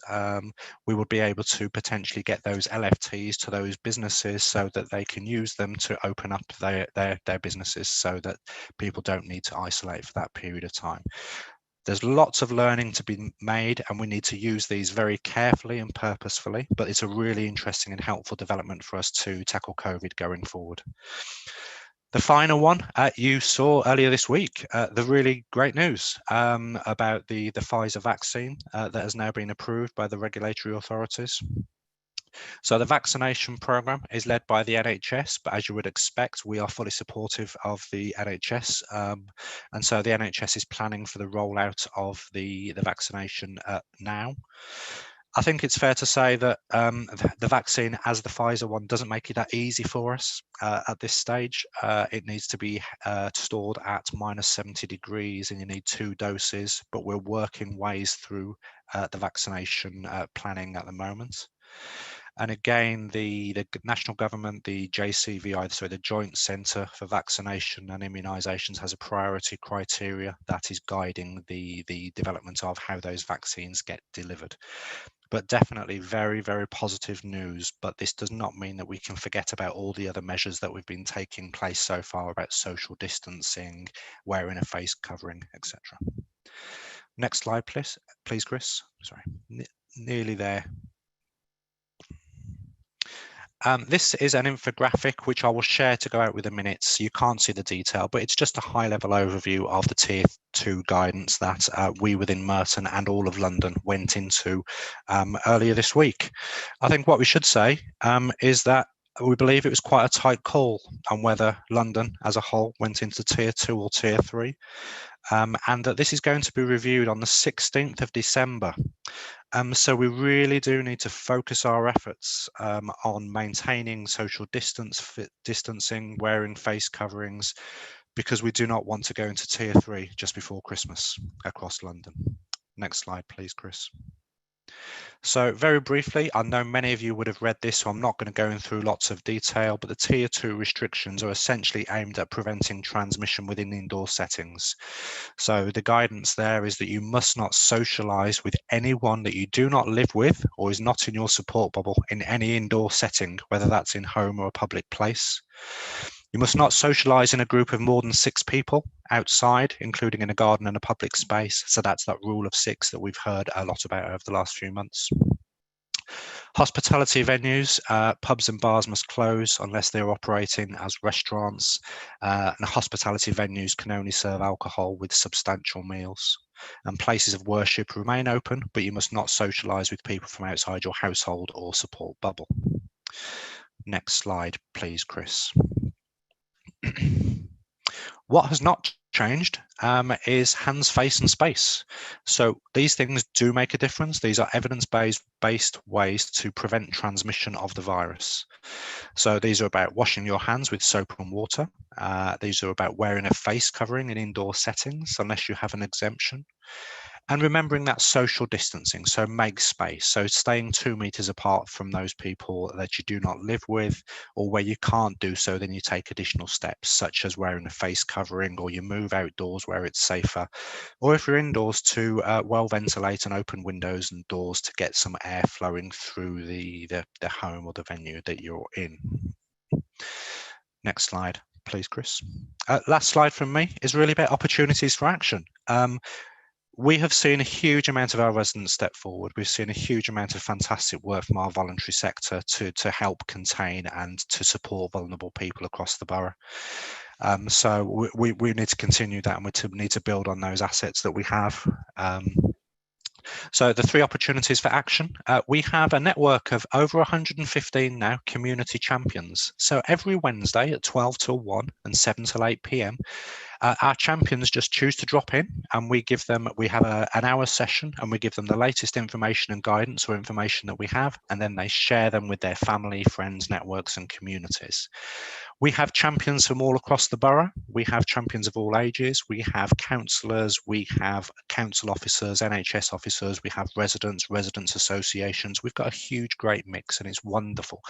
we would be able to potentially get those LFTs to those businesses so that they can use them to open up their businesses, so that people don't need to isolate for that period of time. There's lots of learning to be made, and we need to use these very carefully and purposefully, but it's a really interesting and helpful development for us to tackle COVID going forward. The final one you saw earlier this week, the really great news about the Fisa vaccine that has now been approved by the regulatory authorities. So the vaccination programme is led by the NHS, but as you would expect, we are fully supportive of the NHS. And so the NHS is planning for the rollout of the vaccination now. I think it's fair to say that the vaccine, as the Pfizer one, doesn't make it that easy for us at this stage. It needs to be stored at -70 degrees, and you need 2 doses, but we're working ways through the vaccination planning at the moment. And again, the national government, the JCVI, so the Joint Centre for Vaccination and Immunisations, has a priority criteria that is guiding the development of how those vaccines get delivered. But definitely very, very positive news. But this does not mean that we can forget about all the other measures that we've been taking place so far about social distancing, wearing a face covering, etc. Next slide, please, Chris. Sorry, nearly there. This is an infographic which I will share to go out with in minutes. You can't see the detail, but it's just a high-level overview of the Tier 2 guidance that we within Merton and all of London went into earlier this week. I think what we should say is that we believe it was quite a tight call on whether London as a whole went into Tier 2 or Tier 3, and that this is going to be reviewed on the 16th of December. So we really do need to focus our efforts on maintaining social distancing, wearing face coverings, because we do not want to go into Tier 3 just before Christmas across London. Next slide, please, Chris. So very briefly, I know many of you would have read this, so I'm not going to go in through lots of detail, but the Tier 2 restrictions are essentially aimed at preventing transmission within indoor settings. So the guidance there is that you must not socialise with anyone that you do not live with or is not in your support bubble in any indoor setting, whether that's in home or a public place. You must not socialise in a group of more than 6 people outside, including in a garden and a public space. So that's that rule of 6 that we've heard a lot about over the last few months. Hospitality venues, pubs and bars must close unless they're operating as restaurants, and hospitality venues can only serve alcohol with substantial meals. And places of worship remain open, but you must not socialise with people from outside your household or support bubble. Next slide, please, Chris. What has not changed is hands, face and space. So these things do make a difference. These are evidence-based ways to prevent transmission of the virus. So these are about washing your hands with soap and water. These are about wearing a face covering in indoor settings unless you have an exemption. And remembering that social distancing, so make space. So staying 2 meters apart from those people that you do not live with, or where you can't do so, then you take additional steps, such as wearing a face covering, or you move outdoors where it's safer. Or if you're indoors, to well ventilate and open windows and doors to get some air flowing through the home or the venue that you're in. Next slide, please, Chris. Last slide from me is really about opportunities for action. We have seen a huge amount of our residents step forward. We've seen a huge amount of fantastic work from our voluntary sector to help contain and to support vulnerable people across the borough. So we need to continue that, and we need to build on those assets that we have. So the 3 opportunities for action, we have a network of over 115 now community champions. So every Wednesday at 12 till 1 and 7 till 8 p.m, our champions just choose to drop in, and we have an hour session, and we give them the latest information and guidance or information that we have, and then they share them with their family, friends, networks and communities. We have champions from all across the borough. We have champions of all ages. We have councillors, we have council officers, NHS officers, we have residents associations. We've got a huge, great mix, and it's wonderful.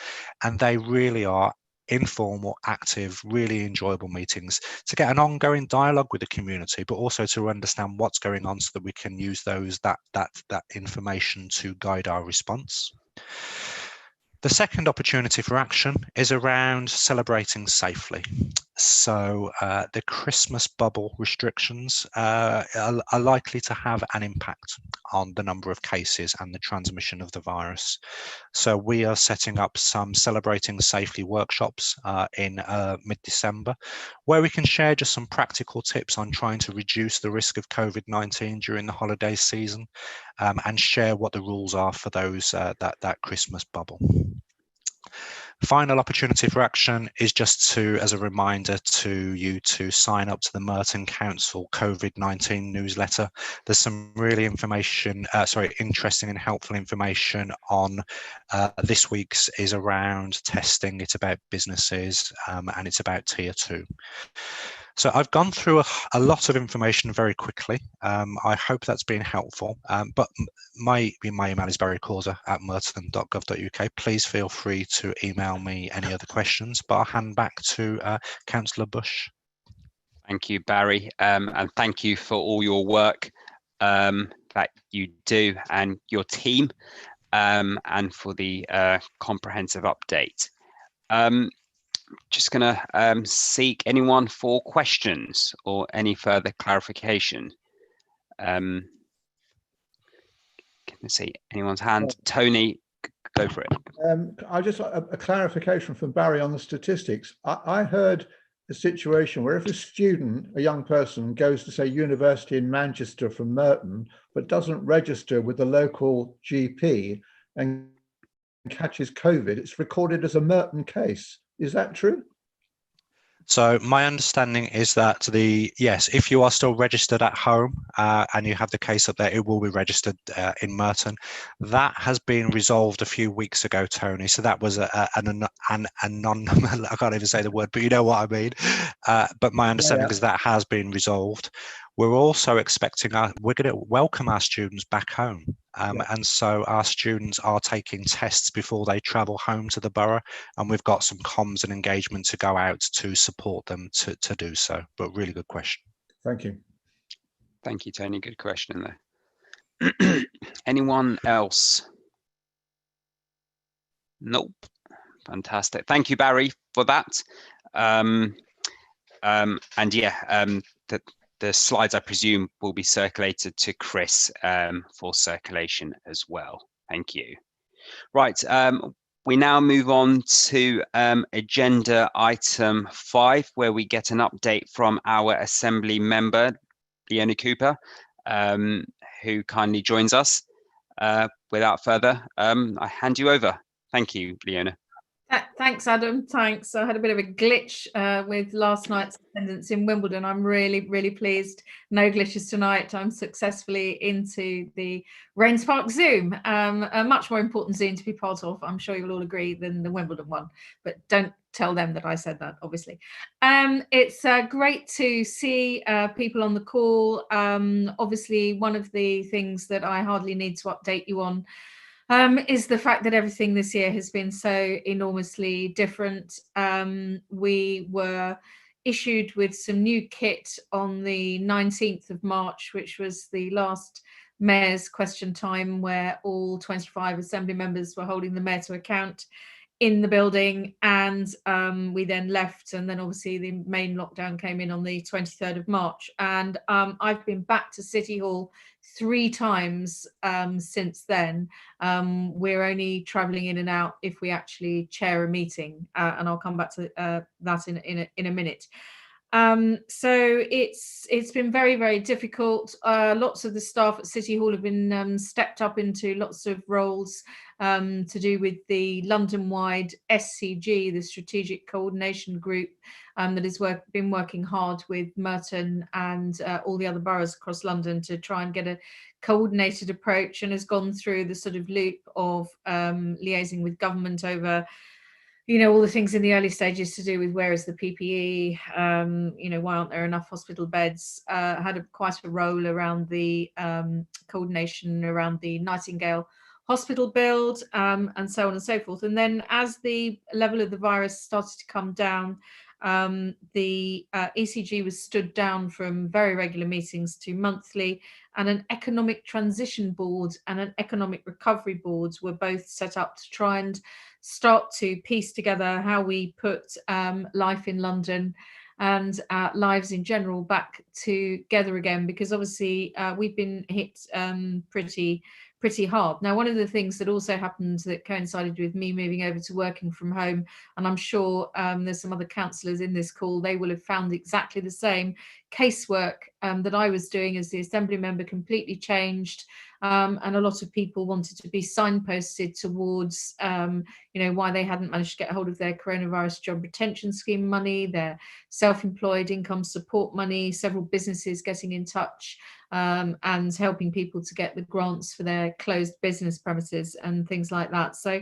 And they really are informal, active, really enjoyable meetings to get an ongoing dialogue with the community, but also to understand what's going on so that we can use that information to guide our response. The second opportunity for action is around celebrating safely. So the Christmas bubble restrictions are likely to have an impact on the number of cases and the transmission of the virus. So we are setting up some celebrating safely workshops in mid-December, where we can share just some practical tips on trying to reduce the risk of COVID-19 during the holiday season, and share what the rules are for those that Christmas bubble. Final opportunity for action is just as a reminder to you to sign up to the Merton Council COVID-19 newsletter. There's some really interesting and helpful information on this week's is around testing. It's about businesses, and it's about tier 2. So I've gone through a lot of information very quickly. I hope that's been helpful, but my email is barrycauser@merton.gov.uk. Please feel free to email me any other questions, but I'll hand back to Councillor Bush. Thank you, Barry, and thank you for all your work that you do and your team, and for the comprehensive update. Just going to seek anyone for questions or any further clarification. Can I see anyone's hand? Tony, go for it. I just a clarification from Barry on the statistics. I heard a situation where if a student, a young person, goes to, say, university in Manchester from Merton, but doesn't register with the local GP and catches COVID, it's recorded as a Merton case. Is that true? So my understanding is that yes, if you are still registered at home and you have the case up there, it will be registered in Merton. That has been resolved a few weeks ago, Tony. So that was I can't even say the word, but you know what I mean. But my understanding is that has been resolved. We're also expecting we're going to welcome our students back home. And so our students are taking tests before they travel home to the borough, and we've got some comms and engagement to go out to support them to do so. But really good question. Thank you. Thank you, Tony. Good question there. Anyone else? Nope. Fantastic. Thank you, Barry, for that. And yeah, the slides, I presume, will be circulated to Chris for circulation as well. Thank you. Right, we now move on to agenda item 5, where we get an update from our Assembly member, Leona Cooper, who kindly joins us. Without further, I hand you over. Thank you, Leona. Thanks, Adam. Thanks. I had a bit of a glitch with last night's attendance in Wimbledon. I'm really pleased. No glitches tonight. I'm successfully into the Raynes Park Zoom, a much more important Zoom to be part of, I'm sure you'll all agree, than the Wimbledon one. But don't tell them that I said that, obviously. It's great to see people on the call. Obviously, one of the things that I hardly need to update you on is the fact that everything this year has been so enormously different. We were issued with some new kit on the 19th of March, which was the last Mayor's question time, where all 25 Assembly members were holding the Mayor to account in the building, and we then left, and then obviously the main lockdown came in on the 23rd of March, and I've been back to City Hall 3 times since then. We're only travelling in and out if we actually chair a meeting, and I'll come back to that in a minute. So it's been very difficult. Lots of the staff at City Hall have been stepped up into lots of roles to do with the London-wide SCG, the Strategic Coordination Group, that has been working hard with Merton and all the other boroughs across London to try and get a coordinated approach, and has gone through the sort of loop of liaising with government over, you know, all the things in the early stages to do with where is the PPE, you know, why aren't there enough hospital beds, had quite a role around the coordination around the Nightingale hospital build, and so on and so forth. And then as the level of the virus started to come down, the ECG was stood down from very regular meetings to monthly, and an economic transition board and an economic recovery board were both set up to try and start to piece together how we put life in London and lives in general back together again, because obviously we've been hit pretty hard. Now, one of the things that also happened that coincided with me moving over to working from home, and I'm sure there's some other councillors in this call, they will have found exactly the same casework that I was doing as the Assembly member completely changed, and a lot of people wanted to be signposted towards you know, why they hadn't managed to get hold of their coronavirus job retention scheme money, their self-employed income support money, several businesses getting in touch and helping people to get the grants for their closed business premises and things like that. So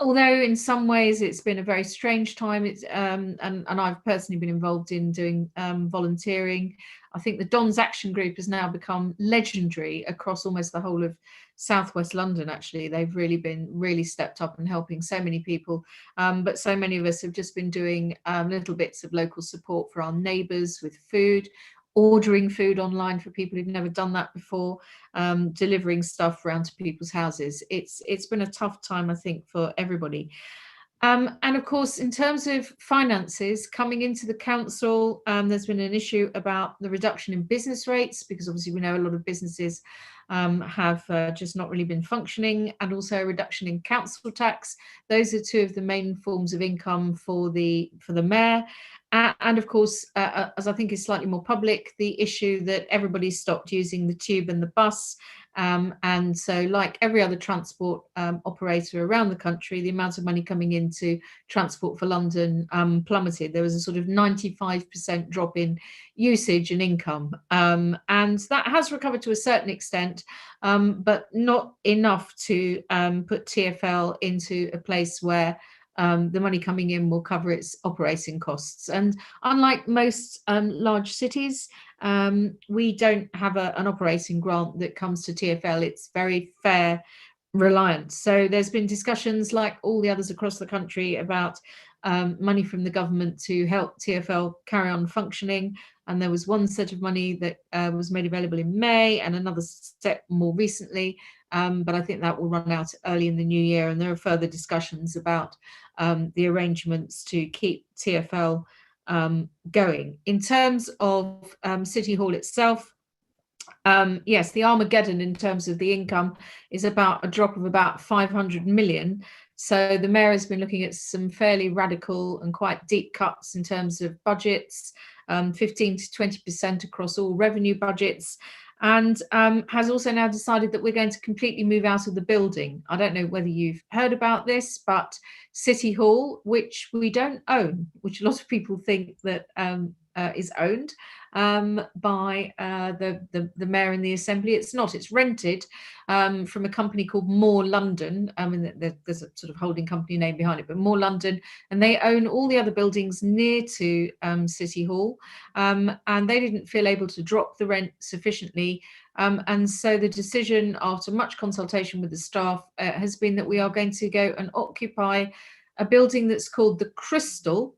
although in some ways it's been a very strange time, it's and I've personally been involved in doing volunteering. I think the Don's Action Group has now become legendary across almost the whole of Southwest London. Actually, they've really stepped up and helping so many people, but so many of us have just been doing little bits of local support for our neighbours with food, ordering food online for people who've never done that before, delivering stuff around to people's houses. It's been a tough time, I think, for everybody. And of course, in terms of finances coming into the council, there's been an issue about the reduction in business rates, because obviously we know a lot of businesses have just not really been functioning, and also a reduction in council tax. Those are 2 of the main forms of income for the mayor. And of course, as I think is slightly more public, the issue that everybody stopped using the tube and the bus. And so like every other transport operator around the country, the amount of money coming into Transport for London plummeted. There was a sort of 95% drop in usage and income. And that has recovered to a certain extent, but not enough to put TfL into a place where the money coming in will cover its operating costs. And unlike most large cities, we don't have an operating grant that comes to TfL. It's very fare reliant. So there's been discussions, like all the others across the country, about money from the government to help TfL carry on functioning. And there was one set of money that was made available in May, and another set more recently. But I think that will run out early in the new year. And there are further discussions about the arrangements to keep TfL going. In terms of City Hall itself, yes, the Armageddon in terms of the income is about a drop of about 500 million. So the mayor has been looking at some fairly radical and quite deep cuts in terms of budgets, 15 to 20% across all revenue budgets. and has also now decided that we're going to completely move out of the building. I don't know whether you've heard about this, but City Hall, which we don't own, which a lot of people think that is owned by the mayor and the assembly. It's not. It's rented from a company called More London. I mean, there's a sort of holding company name behind it, but More London, and they own all the other buildings near to City Hall, and they didn't feel able to drop the rent sufficiently. And so the decision, after much consultation with the staff, has been that we are going to go and occupy a building that's called the Crystal.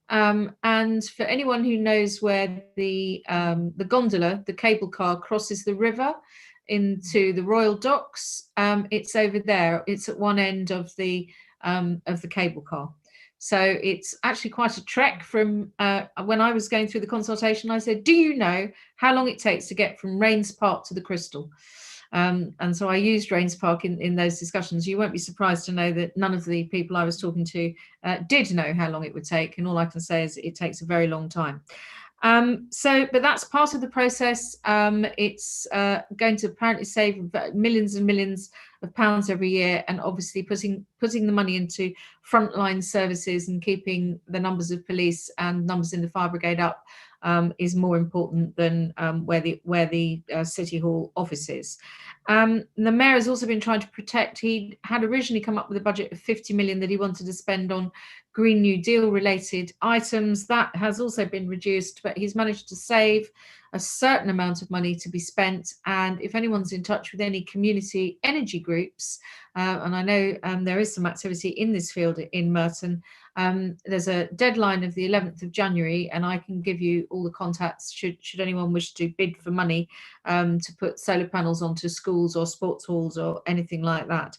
And for anyone who knows where the gondola, the cable car, crosses the river into the Royal Docks, it's over there. It's at one end of the cable car. So it's actually quite a trek from when I was going through the consultation. I said, do you know how long it takes to get from Raynes Park to the Crystal? And so I used Raynes Park in those discussions. You won't be surprised to know that none of the people I was talking to did know how long it would take. And all I can say is it takes a very long time. But that's part of the process. It's going to apparently save millions and millions of pounds every year, and obviously putting the money into frontline services and keeping the numbers of police and numbers in the fire brigade up is more important than where the City Hall office is. The mayor has also been trying to protect. He had originally come up with a budget of 50 million that he wanted to spend on Green New Deal related items. That has also been reduced, but he's managed to save a certain amount of money to be spent. And if anyone's in touch with any community energy groups, and I know there is some activity in this field in Merton, there's a deadline of the 11th of January, and I can give you all the contacts should anyone wish to bid for money to put solar panels onto schools or sports halls or anything like that.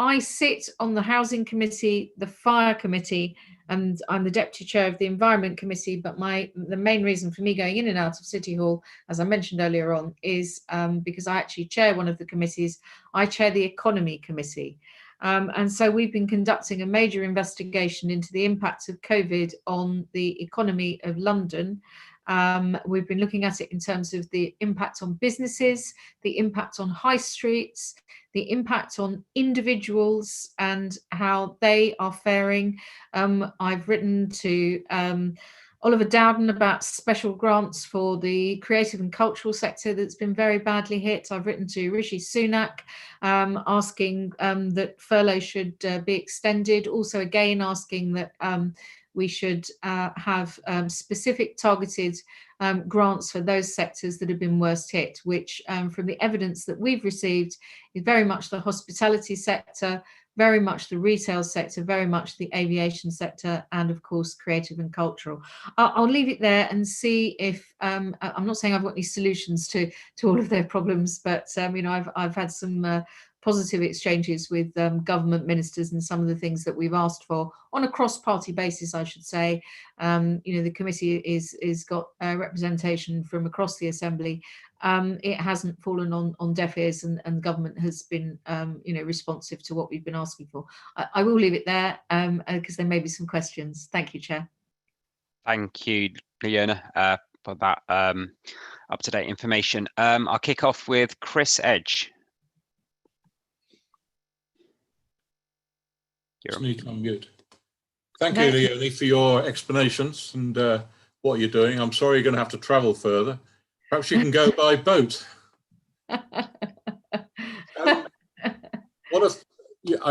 I sit on the Housing Committee, the Fire Committee, and I'm the Deputy Chair of the Environment Committee, but the main reason for me going in and out of City Hall, as I mentioned earlier on, is because I actually chair one of the committees. I chair the Economy Committee. And so we've been conducting a major investigation into the impact of COVID on the economy of London. We've been looking at it in terms of the impact on businesses, the impact on high streets, the impact on individuals and how they are faring. I've written to Oliver Dowden about special grants for the creative and cultural sector that's been very badly hit. I've written to Rishi Sunak asking that furlough should be extended. Also, again, asking that we should have specific targeted grants for those sectors that have been worst hit, which from the evidence that we've received is very much the hospitality sector, very much the retail sector, very much the aviation sector, and of course creative and cultural. I'll leave it there and see if I'm not saying I've got any solutions to all of their problems, but you know, I've had some positive exchanges with government ministers and some of the things that we've asked for on a cross-party basis, I should say. You know, the committee is got representation from across the assembly. It hasn't fallen on deaf ears, and government has been, you know, responsive to what we've been asking for. I will leave it there because there may be some questions. Thank you, Chair. Thank you, Leona, for that up-to-date information. I'll kick off with Chris Edge. I'm good. Thank you, Leonie, for your explanations and what you're doing. I'm sorry you're going to have to travel further. Perhaps you can go by boat. I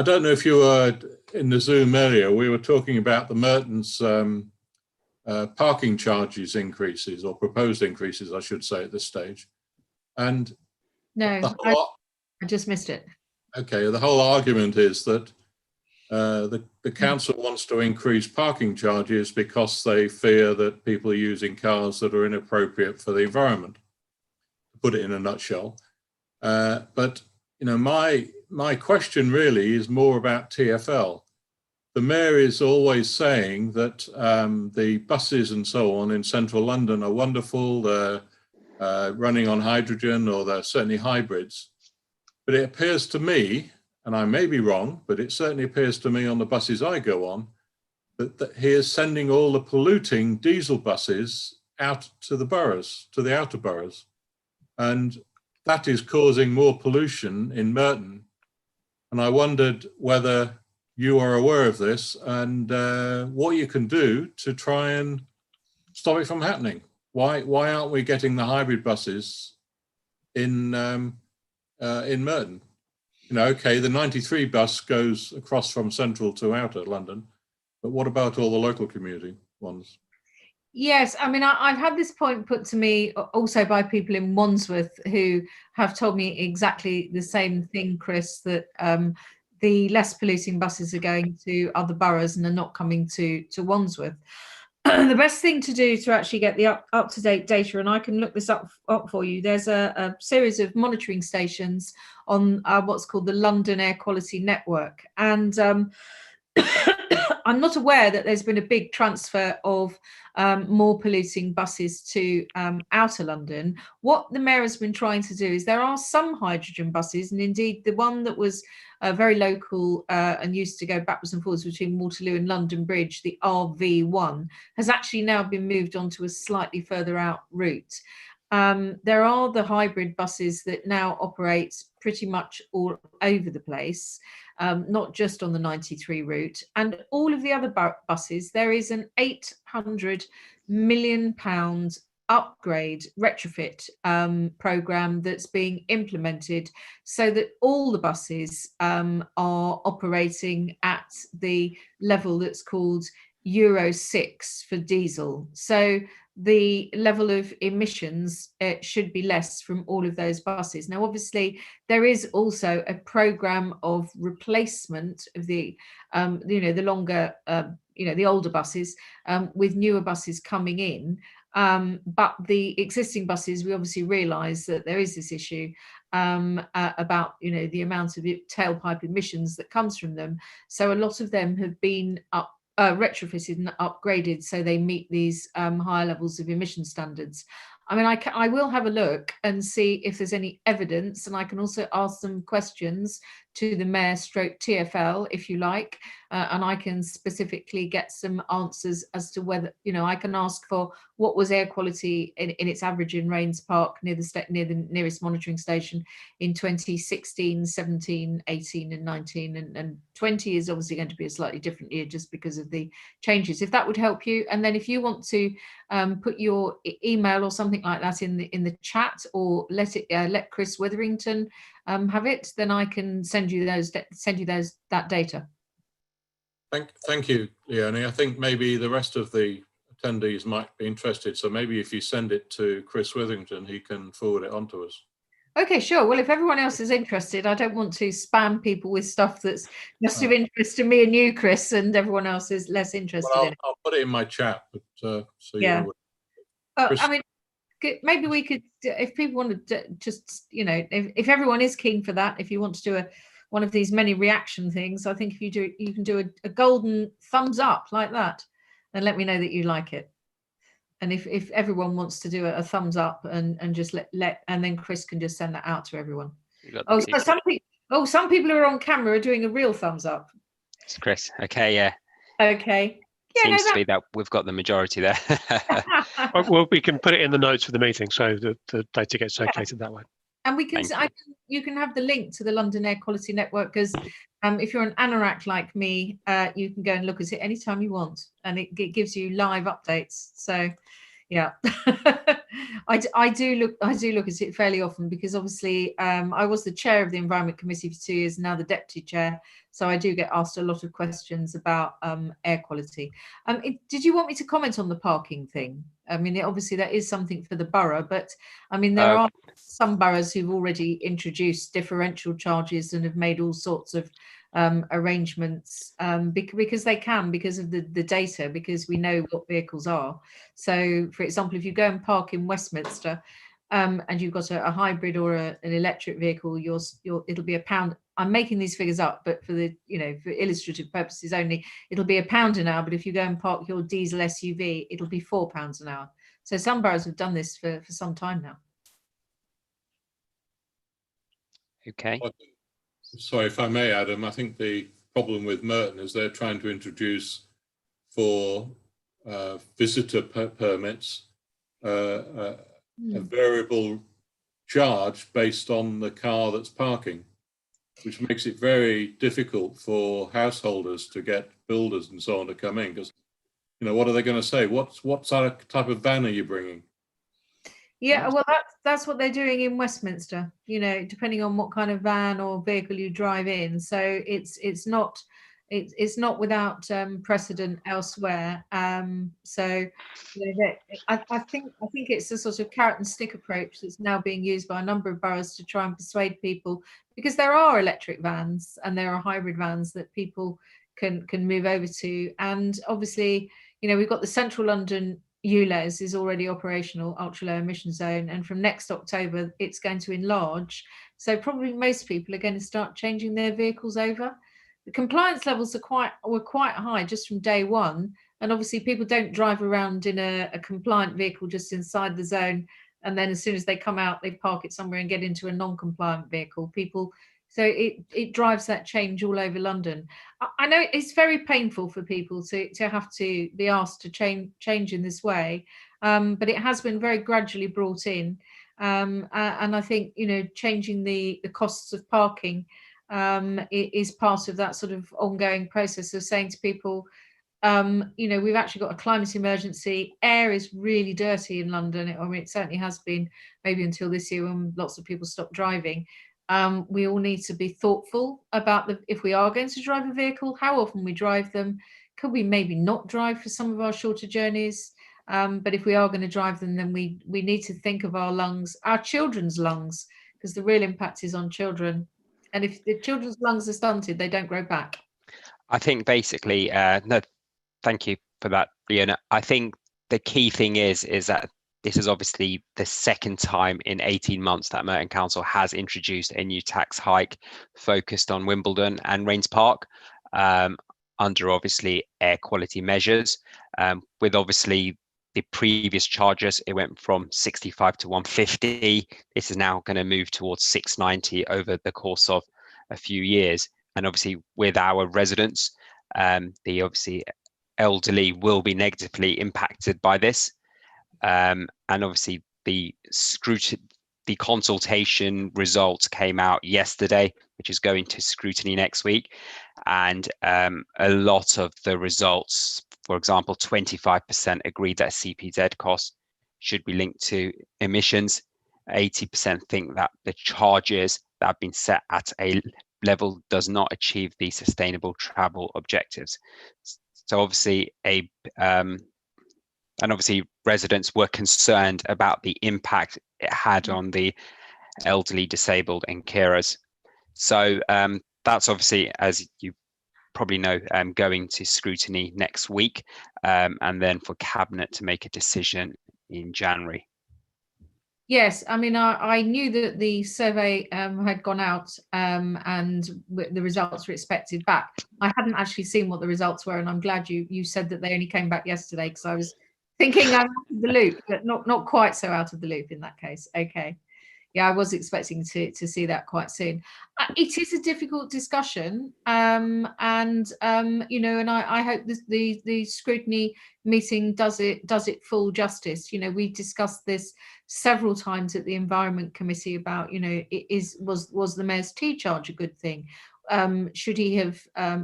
don't know if you were in the Zoom earlier. We were talking about the Merton's parking charges increases, or proposed increases, I should say, at this stage. And no, I just missed it. Okay, the whole argument is that the council wants to increase parking charges because they fear that people are using cars that are inappropriate for the environment, to put it in a nutshell. But you know, my question really is more about TfL. The mayor is always saying that the buses and so on in central London are wonderful, they're running on hydrogen, or they're certainly hybrids. But it appears to me, and I may be wrong, but it certainly appears to me on the buses I go on, that he is sending all the polluting diesel buses out to the boroughs, to the outer boroughs. And that is causing more pollution in Merton. And I wondered whether you are aware of this and what you can do to try and stop it from happening. Why aren't we getting the hybrid buses in Merton? You know, okay, the 93 bus goes across from central to outer London, but what about all the local community ones? Yes, I mean, I've had this point put to me also by people in Wandsworth who have told me exactly the same thing, Chris, that the less polluting buses are going to other boroughs and are not coming to Wandsworth. The best thing to do to actually get the up-to-date data, and I can look this up for you, there's a series of monitoring stations on what's called the London Air Quality Network. And I'm not aware that there's been a big transfer of more polluting buses to outer London. What the mayor has been trying to do is there are some hydrogen buses, and indeed the one that was very local and used to go backwards and forwards between Waterloo and London Bridge, the RV1, has actually now been moved onto a slightly further out route. There are the hybrid buses that now operate pretty much all over the place, not just on the 93 route. And all of the other buses, there is an £800 million upgrade retrofit programme that's being implemented so that all the buses are operating at the level that's called Euro 6 for diesel. So the level of emissions should be less from all of those buses. Now, obviously, there is also a programme of replacement of the, the longer, the older buses with newer buses coming in. But the existing buses, we obviously realise that there is this issue about, the amount of tailpipe emissions that comes from them. So a lot of them have been retrofitted and upgraded so they meet these higher levels of emission standards. I mean, I will have a look and see if there's any evidence, and I can also ask some questions to the Mayor stroke TfL, if you like, and I can specifically get some answers as to whether, I can ask for what was air quality in its average in Raynes Park near the nearest monitoring station in 2016, 17, 18 and 19, and 20 is obviously going to be a slightly different year just because of the changes, if that would help you. And then if you want to put your email or something like that in the chat, or let Chris Witherington have it, then I can send you that data. Thank you, Leonie. I think maybe the rest of the attendees might be interested. So maybe if you send it to Chris Witherington, he can forward it on to us. Okay, sure. Well, if everyone else is interested, I don't want to spam people with stuff that's just of interest to me and you, Chris, and everyone else is less interested in it. I'll put it in my chat, but so yeah. you know what. I mean, maybe we could, if people want to just, if everyone is keen for that, if you want to do one of these many reaction things, I think if you can do a golden thumbs up like that, and let me know that you like it. And if everyone wants to do a thumbs up and just and then Chris can just send that out to everyone. Oh, so some people who are on camera are doing a real thumbs up. It's Chris. Okay, yeah. Okay. Yeah, seems to be that we've got the majority there. Well, we can put it in the notes for the meeting so the data gets circulated that way. And we can, you can have the link to the London Air Quality Network, because if you're an anorak like me, you can go and look at it anytime you want, and it gives you live updates. So, yeah, I do look at it fairly often, because obviously I was the chair of the Environment Committee for 2 years, now the deputy chair. So I do get asked a lot of questions about air quality. Did you want me to comment on the parking thing? I mean, obviously that is something for the borough, but I mean, there are some boroughs who've already introduced differential charges and have made all sorts of arrangements because they can, because of the data, because we know what vehicles are. So, for example, if you go and park in Westminster and you've got a hybrid or an electric vehicle, it'll be £1. I'm making these figures up, but for the for illustrative purposes only, it'll be £1 an hour. But if you go and park your diesel SUV, it'll be £4 an hour. So some boroughs have done this for some time now. Okay. Sorry, if I may, Adam, I think the problem with Merton is they're trying to introduce for visitor permits a variable charged based on the car that's parking, which makes it very difficult for householders to get builders and so on to come in, because, you know, what are they going to say? What type of van are you bringing? Yeah, well, that's what they're doing in Westminster, you know, depending on what kind of van or vehicle you drive in. So it's not without precedent elsewhere. So you know, I think it's a sort of carrot and stick approach that's now being used by a number of boroughs to try and persuade people, because there are electric vans and there are hybrid vans that people can move over to. And obviously, you know, we've got the Central London ULEZ is already operational, ultra low emission zone, and from next October it's going to enlarge. So probably most people are going to start changing their vehicles over. The compliance levels were quite high just from day one, and obviously people don't drive around in a compliant vehicle just inside the zone, and then as soon as they come out they park it somewhere and get into a non-compliant vehicle. So it drives that change all over London. I know it's very painful for people to have to be asked to change in this way, but it has been very gradually brought in. And I think, you know, changing the costs of parking is part of that sort of ongoing process of saying to people, you know, we've actually got a climate emergency. Air is really dirty in London. I mean, it certainly has been, maybe until this year when lots of people stopped driving. We all need to be thoughtful about if we are going to drive a vehicle, how often we drive them. Could we maybe not drive for some of our shorter journeys? But if we are going to drive them, then we need to think of our lungs, our children's lungs, because the real impact is on children. And if the children's lungs are stunted, they don't grow back. I think basically, no, thank you for that, Leona. I think the key thing is that this is obviously the second time in 18 months that Merton Council has introduced a new tax hike focused on Wimbledon and Raynes Park, under obviously air quality measures. With obviously the previous charges, it went from 65 to 150. This is now going to move towards 690 over the course of a few years. And obviously with our residents, the obviously elderly will be negatively impacted by this. And obviously the consultation results came out yesterday, which is going to scrutiny next week. And a lot of the results, for example, 25% agreed that CPZ costs should be linked to emissions. 80% think that the charges that have been set at a level does not achieve the sustainable travel objectives. So obviously and obviously residents were concerned about the impact it had on the elderly, disabled and carers. So that's obviously, as you probably know, going to scrutiny next week, and then for Cabinet to make a decision in January. Yes, I mean, I knew that the survey had gone out and the results were expected back. I hadn't actually seen what the results were, and I'm glad you said that they only came back yesterday, because I was thinking I'm out of the loop, but not quite so out of the loop in that case. Okay. Yeah, I was expecting to see that quite soon. It is a difficult discussion, and you know, and I hope the scrutiny meeting does it full justice. You know, we discussed this several times at the Environment Committee about, you know, was the Mayor's T charge a good thing? Should he have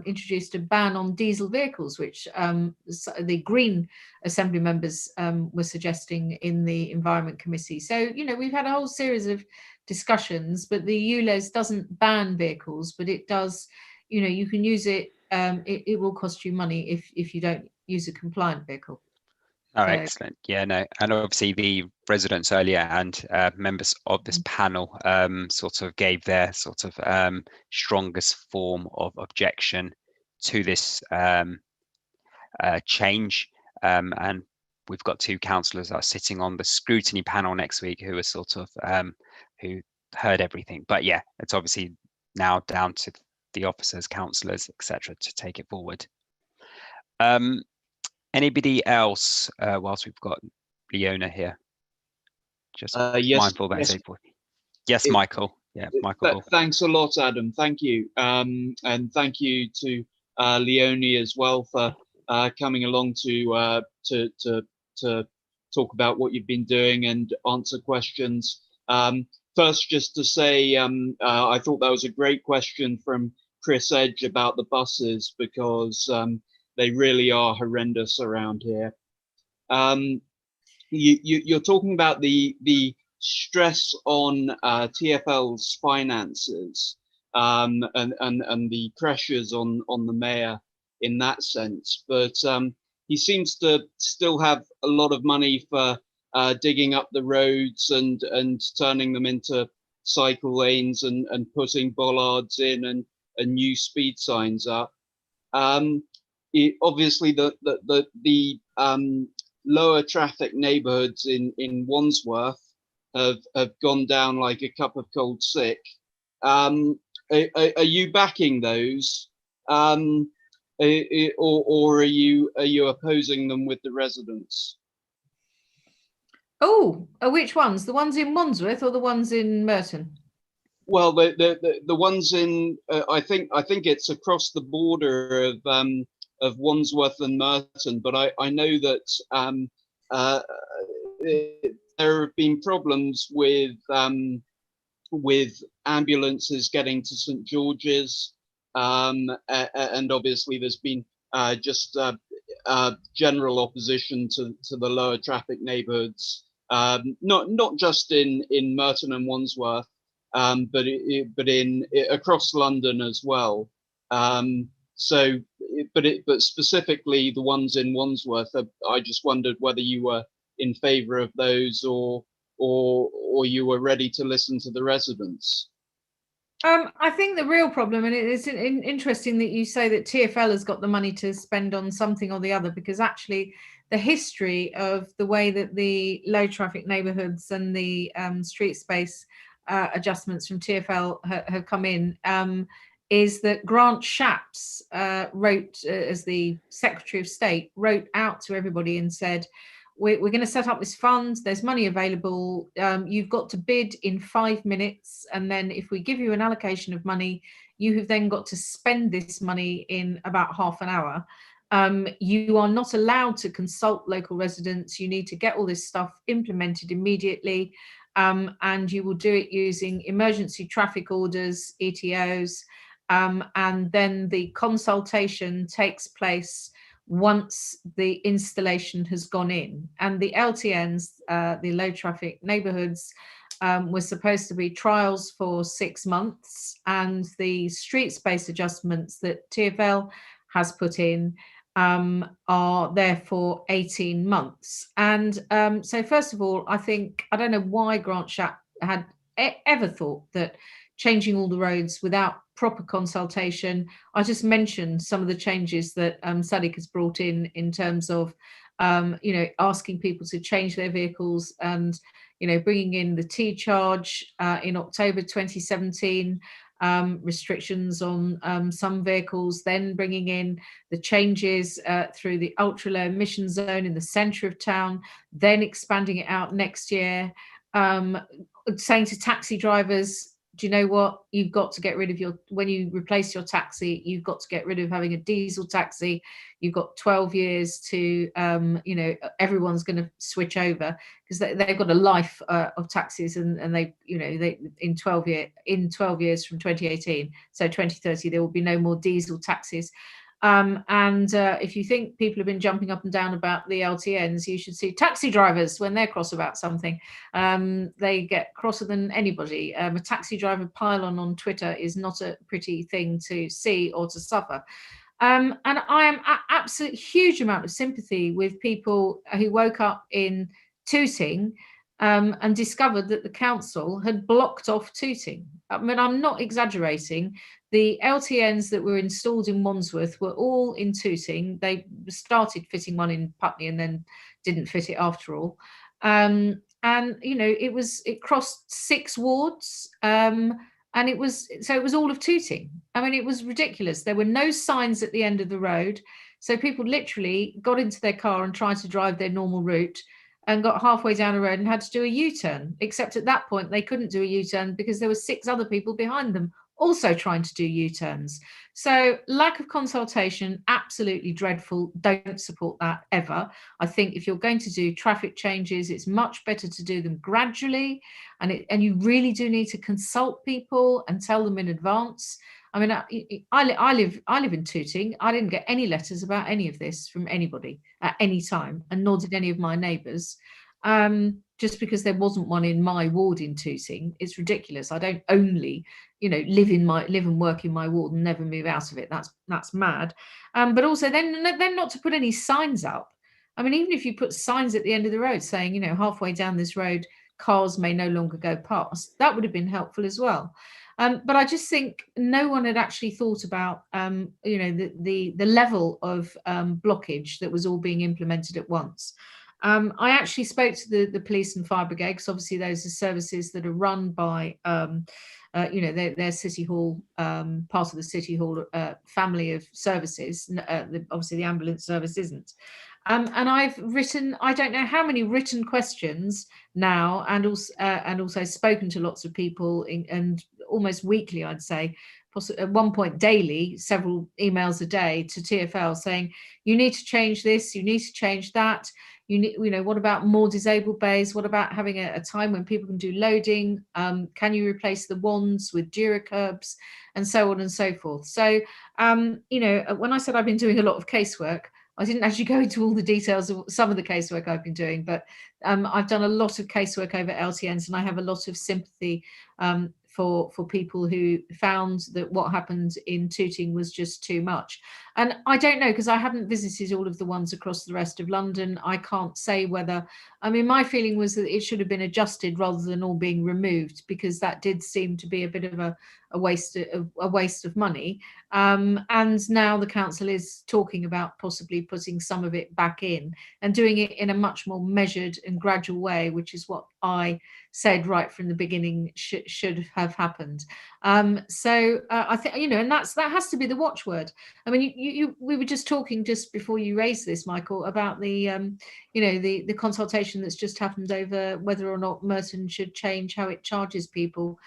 introduced a ban on diesel vehicles, which the Green Assembly members were suggesting in the Environment Committee? So, you know, we've had a whole series of discussions, but the ULEZ doesn't ban vehicles, but it does, you know, you can use it. It will cost you money if you don't use a compliant vehicle. Oh, excellent. Yeah, no, and obviously the residents earlier and members of this panel sort of gave their sort of strongest form of objection to this change. And we've got two councillors that are sitting on the scrutiny panel next week who are sort of who heard everything. But yeah, it's obviously now down to the officers, councillors, etc., to take it forward. Anybody else, whilst we've got Leona here? Just yes, mindful that yes. it's April. Yes, Michael. Yeah, Michael. Thanks a lot, Adam. Thank you. And thank you to Leonie as well for coming along to talk about what you've been doing and answer questions. first, just to say, I thought that was a great question from Chris Edge about the buses, because they really are horrendous around here. You're talking about the stress on TfL's finances and the pressures on the mayor in that sense, but he seems to still have a lot of money for digging up the roads and turning them into cycle lanes and putting bollards in and new speed signs up. Obviously, the lower traffic neighbourhoods in Wandsworth have gone down like a cup of cold sick. Are you backing those, or are you opposing them with the residents? Oh, which ones? The ones in Wandsworth or the ones in Merton? Well, the ones in I think it's across the border of Wandsworth and Merton, but I know that there have been problems with ambulances getting to St George's, and obviously there's been just general opposition to the lower traffic neighbourhoods, not just in Merton and Wandsworth, but across London as well. But specifically the ones in Wandsworth, I just wondered whether you were in favour of those or you were ready to listen to the residents. I think the real problem, and it's interesting that you say that TfL has got the money to spend on something or the other, because actually the history of the way that the low traffic neighbourhoods and the street space adjustments from TfL have come in is that Grant Shapps wrote, as the Secretary of State, wrote out to everybody and said, we're going to set up this fund, there's money available, you've got to bid in 5 minutes, and then if we give you an allocation of money, you have then got to spend this money in about half an hour. You are not allowed to consult local residents, you need to get all this stuff implemented immediately, and you will do it using emergency traffic orders, ETOs, and then the consultation takes place once the installation has gone in. And the LTNs, the low traffic neighbourhoods, were supposed to be trials for 6 months, and the street space adjustments that TfL has put in are there for 18 months. And so first of all, I don't know why Grant Shapps had ever thought that changing all the roads without proper consultation. I just mentioned some of the changes that Sadiq has brought in terms of, asking people to change their vehicles and, bringing in the T-charge in October 2017, restrictions on some vehicles, then bringing in the changes through the ultra low emission zone in the centre of town, then expanding it out next year, saying to taxi drivers, do you know what, you've got to get rid of when you replace your taxi, you've got to get rid of having a diesel taxi. You've got 12 years to, everyone's going to switch over, because they've got a life of taxis, and they in 12 years from 2018, so 2030, there will be no more diesel taxis. If you think people have been jumping up and down about the LTNs, you should see taxi drivers when they're cross about something. They get crosser than anybody. A taxi driver pile on Twitter is not a pretty thing to see or to suffer. And I am absolute huge amount of sympathy with people who woke up in Tooting and discovered that the council had blocked off Tooting. I mean, I'm not exaggerating. The LTNs that were installed in Wandsworth were all in Tooting. They started fitting one in Putney and then didn't fit it after all. And it crossed 6 wards, and it was all of Tooting. I mean, it was ridiculous. There were no signs at the end of the road, so people literally got into their car and tried to drive their normal route, and got halfway down the road and had to do a U-turn, except at that point they couldn't do a U-turn because there were 6 other people behind them also trying to do U-turns. So lack of consultation, absolutely dreadful. Don't support that ever. I think if you're going to do traffic changes, it's much better to do them gradually, and you really do need to consult people and tell them in advance. I mean, I live in Tooting. I didn't get any letters about any of this from anybody at any time, and nor did any of my neighbours. Just because there wasn't one in my ward in Tooting, it's ridiculous. I don't only, live and work in my ward and never move out of it. That's mad. But also then not to put any signs up. I mean, even if you put signs at the end of the road saying, halfway down this road, cars may no longer go past, that would have been helpful as well. But I just think no one had actually thought about, the level of blockage that was all being implemented at once. I actually spoke to the police and fire brigade, because obviously those are services that are run by, their City Hall, part of the City Hall family of services. Obviously the ambulance service isn't. And I've written, I don't know how many written questions now, and also spoken to lots of people, and almost weekly, I'd say, at one point daily, several emails a day to TfL saying, you need to change this, you need to change that. What about more disabled bays? What about having a time when people can do loading? Can you replace the wands with Duracurbs, and so on and so forth? So, when I said I've been doing a lot of casework, I didn't actually go into all the details of some of the casework I've been doing, but I've done a lot of casework over LTNs, and I have a lot of sympathy for people who found that what happened in Tooting was just too much. And I don't know, because I haven't visited all of the ones across the rest of London. I can't say whether, my feeling was that it should have been adjusted rather than all being removed, because that did seem to be a bit of a waste of money. And now the council is talking about possibly putting some of it back in and doing it in a much more measured and gradual way, which is what I said right from the beginning should have happened. So I think, and that has to be the watchword. I mean, we were just talking just before you raised this, Michael, about the the consultation that's just happened over whether or not Merton should change how it charges people,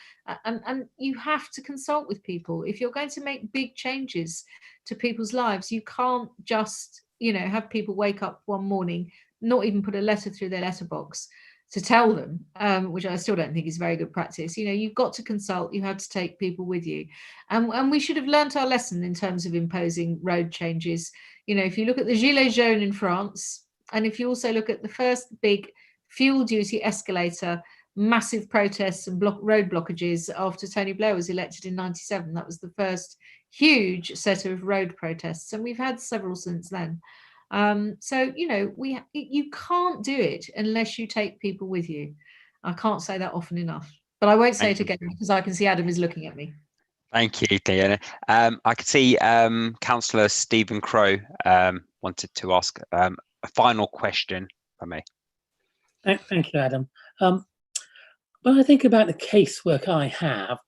and you have to consult with people if you're going to make big changes to people's lives. You can't just have people wake up one morning, not even put a letter through their letterbox to tell them, which I still don't think is very good practice. You've got to consult, you have to take people with you. And we should have learnt our lesson in terms of imposing road changes. If you look at the Gilets jaunes in France, and if you also look at the first big fuel duty escalator, massive protests and road blockages after Tony Blair was elected in '97, that was the first huge set of road protests. And we've had several since then. So, you can't do it unless you take people with you. I can't say that often enough, but I won't say it again because I can see Adam is looking at me. Thank you, Diana. I could see Councillor Stephen Crowe wanted to ask a final question for me. Thank you, Adam. When I think about the casework I have,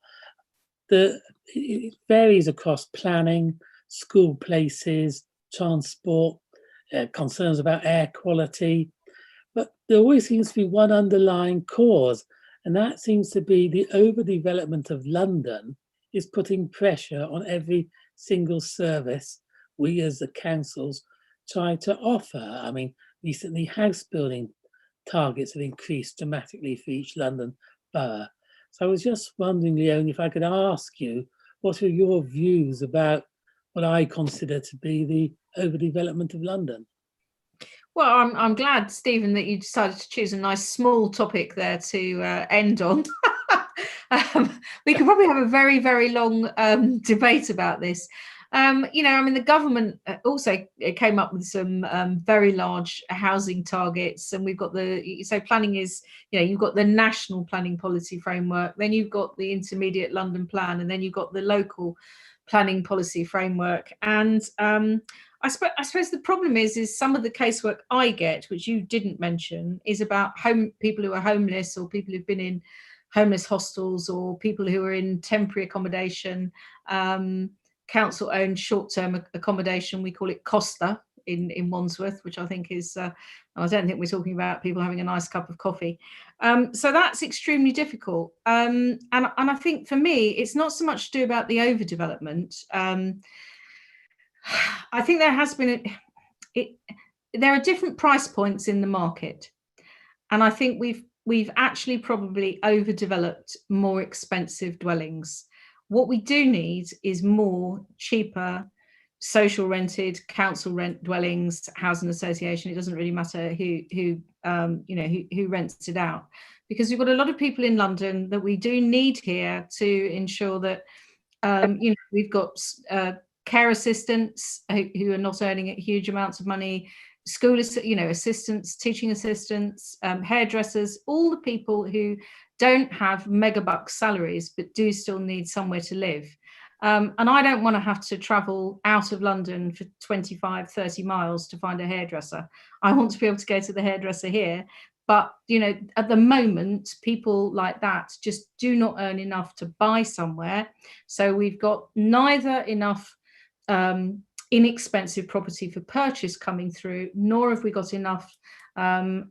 it varies across planning, school places, transport, concerns about air quality, but there always seems to be one underlying cause, and that seems to be the overdevelopment of London is putting pressure on every single service we as the councils try to offer. I mean, recently house building targets have increased dramatically for each London borough. So I was just wondering, Leonie, if I could ask you, what are your views about what I consider to be the overdevelopment of London? Well, I'm glad, Stephen, that you decided to choose a nice small topic there to end on. We could probably have a very, very long debate about this. The government also came up with some very large housing targets, and we've got planning is, you've got the national planning policy framework, then you've got the intermediate London plan, and then you've got the local planning policy framework. And I suppose the problem is some of the casework I get, which you didn't mention, is about people who are homeless, or people who've been in homeless hostels, or people who are in temporary accommodation, council-owned short-term accommodation. We call it Costa in Wandsworth, which I think is, I don't think we're talking about people having a nice cup of coffee. So that's extremely difficult. And I think for me, it's not so much to do about the overdevelopment. I think there has been, there are different price points in the market. And I think we've actually probably overdeveloped more expensive dwellings. What we do need is more cheaper social rented, council rent dwellings, housing association. It doesn't really matter who rents it out, because we've got a lot of people in London that we do need here to ensure that we've got care assistants who are not earning huge amounts of money, school assistants, teaching assistants, hairdressers, all the people who don't have megabucks salaries but do still need somewhere to live. And I don't want to have to travel out of London for 25, 30 miles to find a hairdresser. I want to be able to go to the hairdresser here. But, at the moment, people like that just do not earn enough to buy somewhere. So we've got neither enough inexpensive property for purchase coming through, nor have we got enough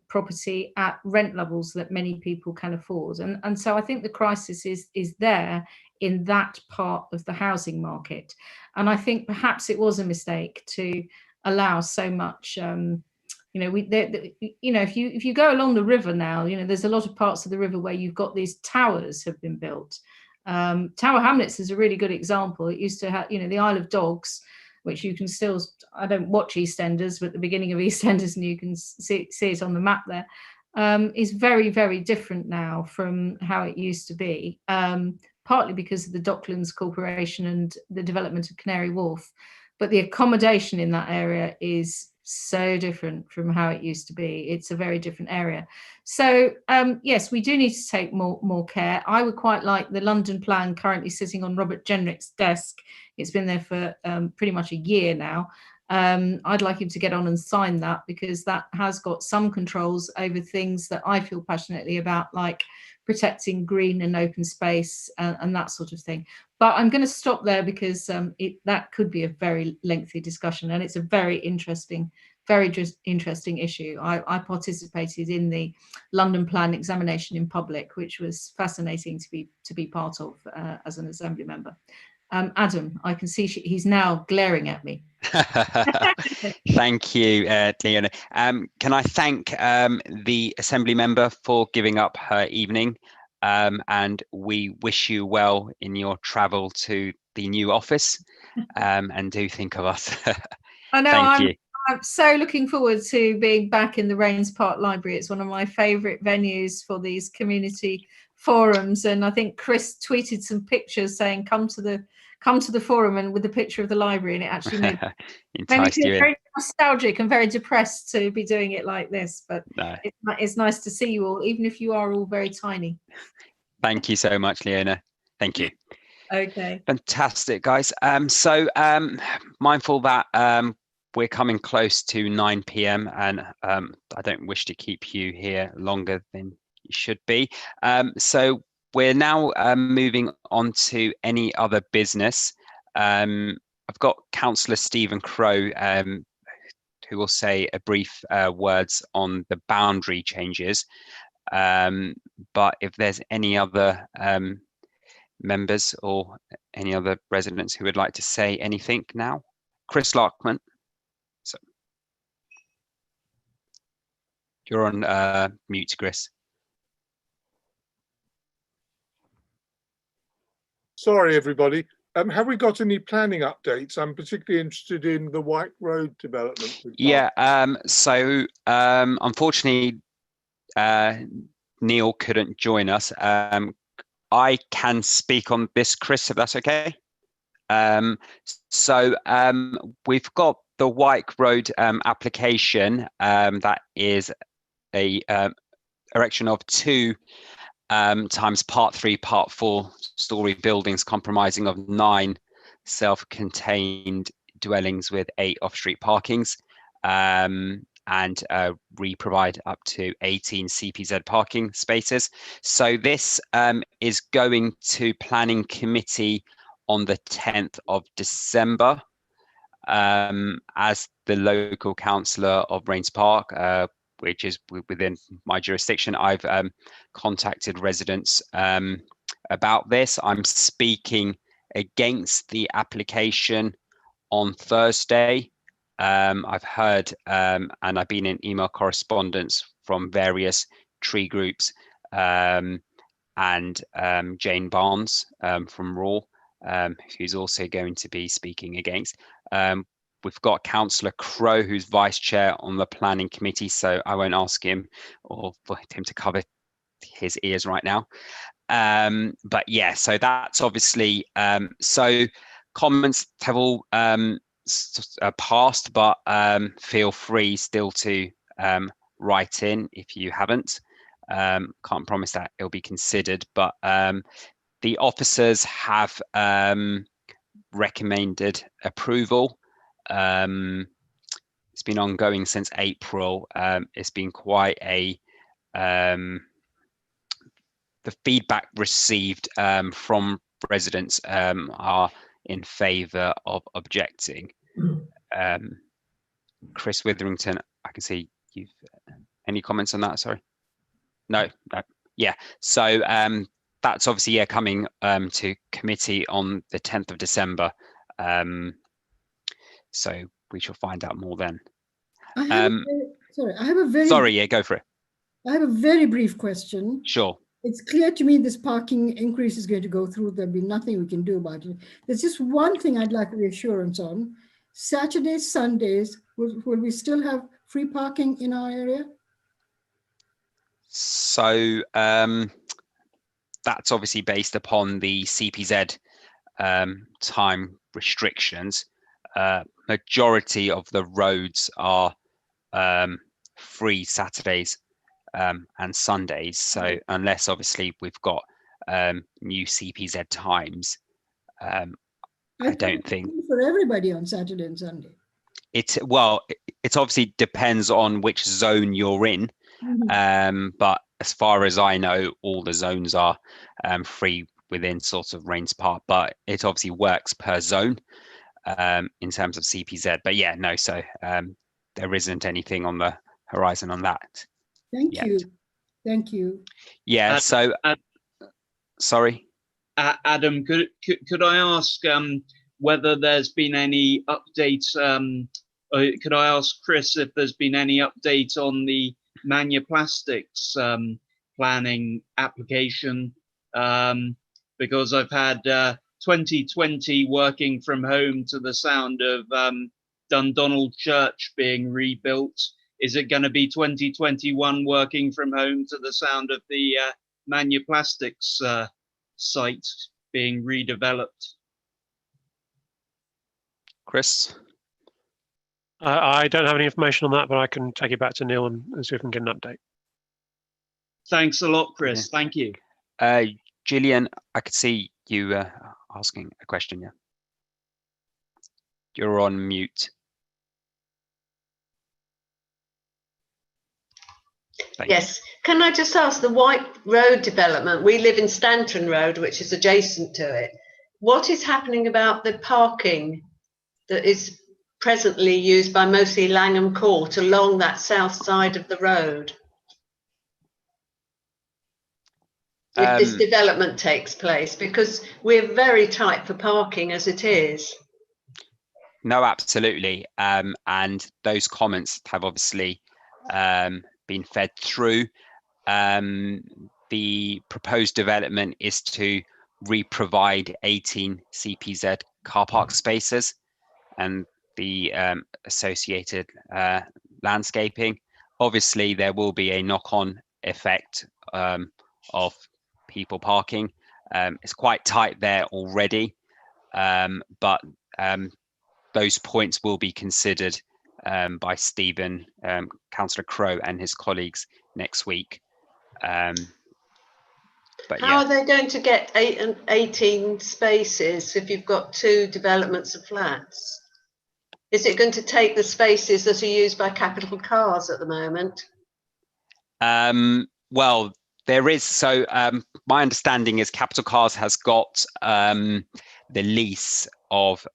property at rent levels that many people can afford. And so I think the crisis is there in that part of the housing market. And I think perhaps it was a mistake to allow so much, if you go along the river now, there's a lot of parts of the river where you've got these towers have been built. Tower Hamlets is a really good example. It used to have, the Isle of Dogs, which you can still, I don't watch EastEnders, but the beginning of EastEnders, and you can see it on the map there, is very, very different now from how it used to be, partly because of the Docklands Corporation and the development of Canary Wharf. But the accommodation in that area is so different from how it used to be. It's a very different area. So yes, we do need to take more care. I would quite like the London plan currently sitting on Robert Jenrick's desk. It's been there for pretty much a year now. I'd like him to get on and sign that, because that has got some controls over things that I feel passionately about, like protecting green and open space and that sort of thing. But I'm going to stop there, because that could be a very lengthy discussion, and it's a very interesting issue. I participated in the London Plan examination in public, which was fascinating to be part of as an Assembly member. Adam, I can see he's now glaring at me. Thank you, Leona. Can I thank the Assembly member for giving up her evening, and we wish you well in your travel to the new office, and do think of us. I know. Thank you. I'm so looking forward to being back in the Raynes Park Library. It's one of my favourite venues for these community forums, and I think Chris tweeted some pictures saying come to the forum, and with the picture of the library, and it actually made me feel very nostalgic and very depressed to be doing it like this. But no, it's nice to see you all, even if you are all very tiny. Thank you so much, Leona. Thank you. Okay. Fantastic, guys. So mindful that we're coming close to 9 p.m. and I don't wish to keep you here longer than you should be. So we're now moving on to any other business. I've got Councillor Stephen Crowe, who will say a brief words on the boundary changes. But if there's any other members or any other residents who would like to say anything now, Chris Larkman. So you're on mute, Chris. Sorry, everybody. Have we got any planning updates? I'm particularly interested in the White Road development. Yeah, so unfortunately, Neil couldn't join us. I can speak on this, Chris, if that's okay. So we've got the White Road application that is a erection of 2 times part 3, part 4 story buildings comprising of 9 self-contained dwellings with 8 off-street parkings, and we provide up to 18 CPZ parking spaces. So this is going to Planning Committee on the 10th of December. as the local councillor of Raynes Park, which is within my jurisdiction, I've contacted residents about this. I'm speaking against the application on Thursday. I've heard and I've been in email correspondence from various tree groups and Jane Barnes from Raw, who's also going to be speaking against. We've got Councillor Crowe, who's vice chair on the planning committee, so I won't ask him or for him to cover his ears right now. But yeah, so that's obviously, so comments have all passed, but feel free still to write in if you haven't. Can't promise that it'll be considered, but the officers have recommended approval. It's been ongoing since April. It's been quite a the feedback received from residents are in favour of objecting. Chris Witherington, I can see you've any comments on that? Sorry. No. Yeah. So that's obviously coming to committee on the 10th of December. So we shall find out more then. I have go for it. I have a very brief question. Sure. It's clear to me this parking increase is going to go through. There'll be nothing we can do about it. There's just one thing I'd like reassurance on. Saturdays, Sundays, will we still have free parking in our area? So that's obviously based upon the CPZ time restrictions. Majority of the roads are free Saturdays and Sundays. So unless obviously we've got new CPZ times, I don't think for everybody on Saturday and Sunday. It obviously depends on which zone you're in. But as far as I know, all the zones are free within sort of Raynes Park, but it obviously works per zone in terms of CPZ. But yeah, no, so there isn't anything on the horizon on that. Thank you. Thank you. Yeah, so sorry. Adam, could I ask whether there's been any updates? Could I ask Chris if there's been any update on the Plastics planning application? Because I've had 2020 working from home to the sound of Dundonald Church being rebuilt. Is it going to be 2021 working from home to the sound of the Plastics site being redeveloped? Chris? I don't have any information on that, but I can take it back to Neil and see if we can get an update. Thanks a lot, Chris. Thank you. Gillian, I could see you asking a question. Yeah, you're on mute. Yes. Can I just ask, the White Road development, we live in Stanton Road, which is adjacent to it. What is happening about the parking that is presently used by mostly Langham Court along that south side of the road? If this development takes place, because we're very tight for parking as it is. No, absolutely. And those comments have obviously been fed through. The proposed development is to re-provide 18 CPZ car park spaces and the associated landscaping. Obviously, there will be a knock-on effect of people parking. It's quite tight there already, but those points will be considered by Stephen, Councillor Crowe and his colleagues next week. But how are they going to get 18 spaces if you've got 2 developments of flats? Is it going to take the spaces that are used by Capital Cars at the moment? Well, there is. So my understanding is Capital Cars has got the lease of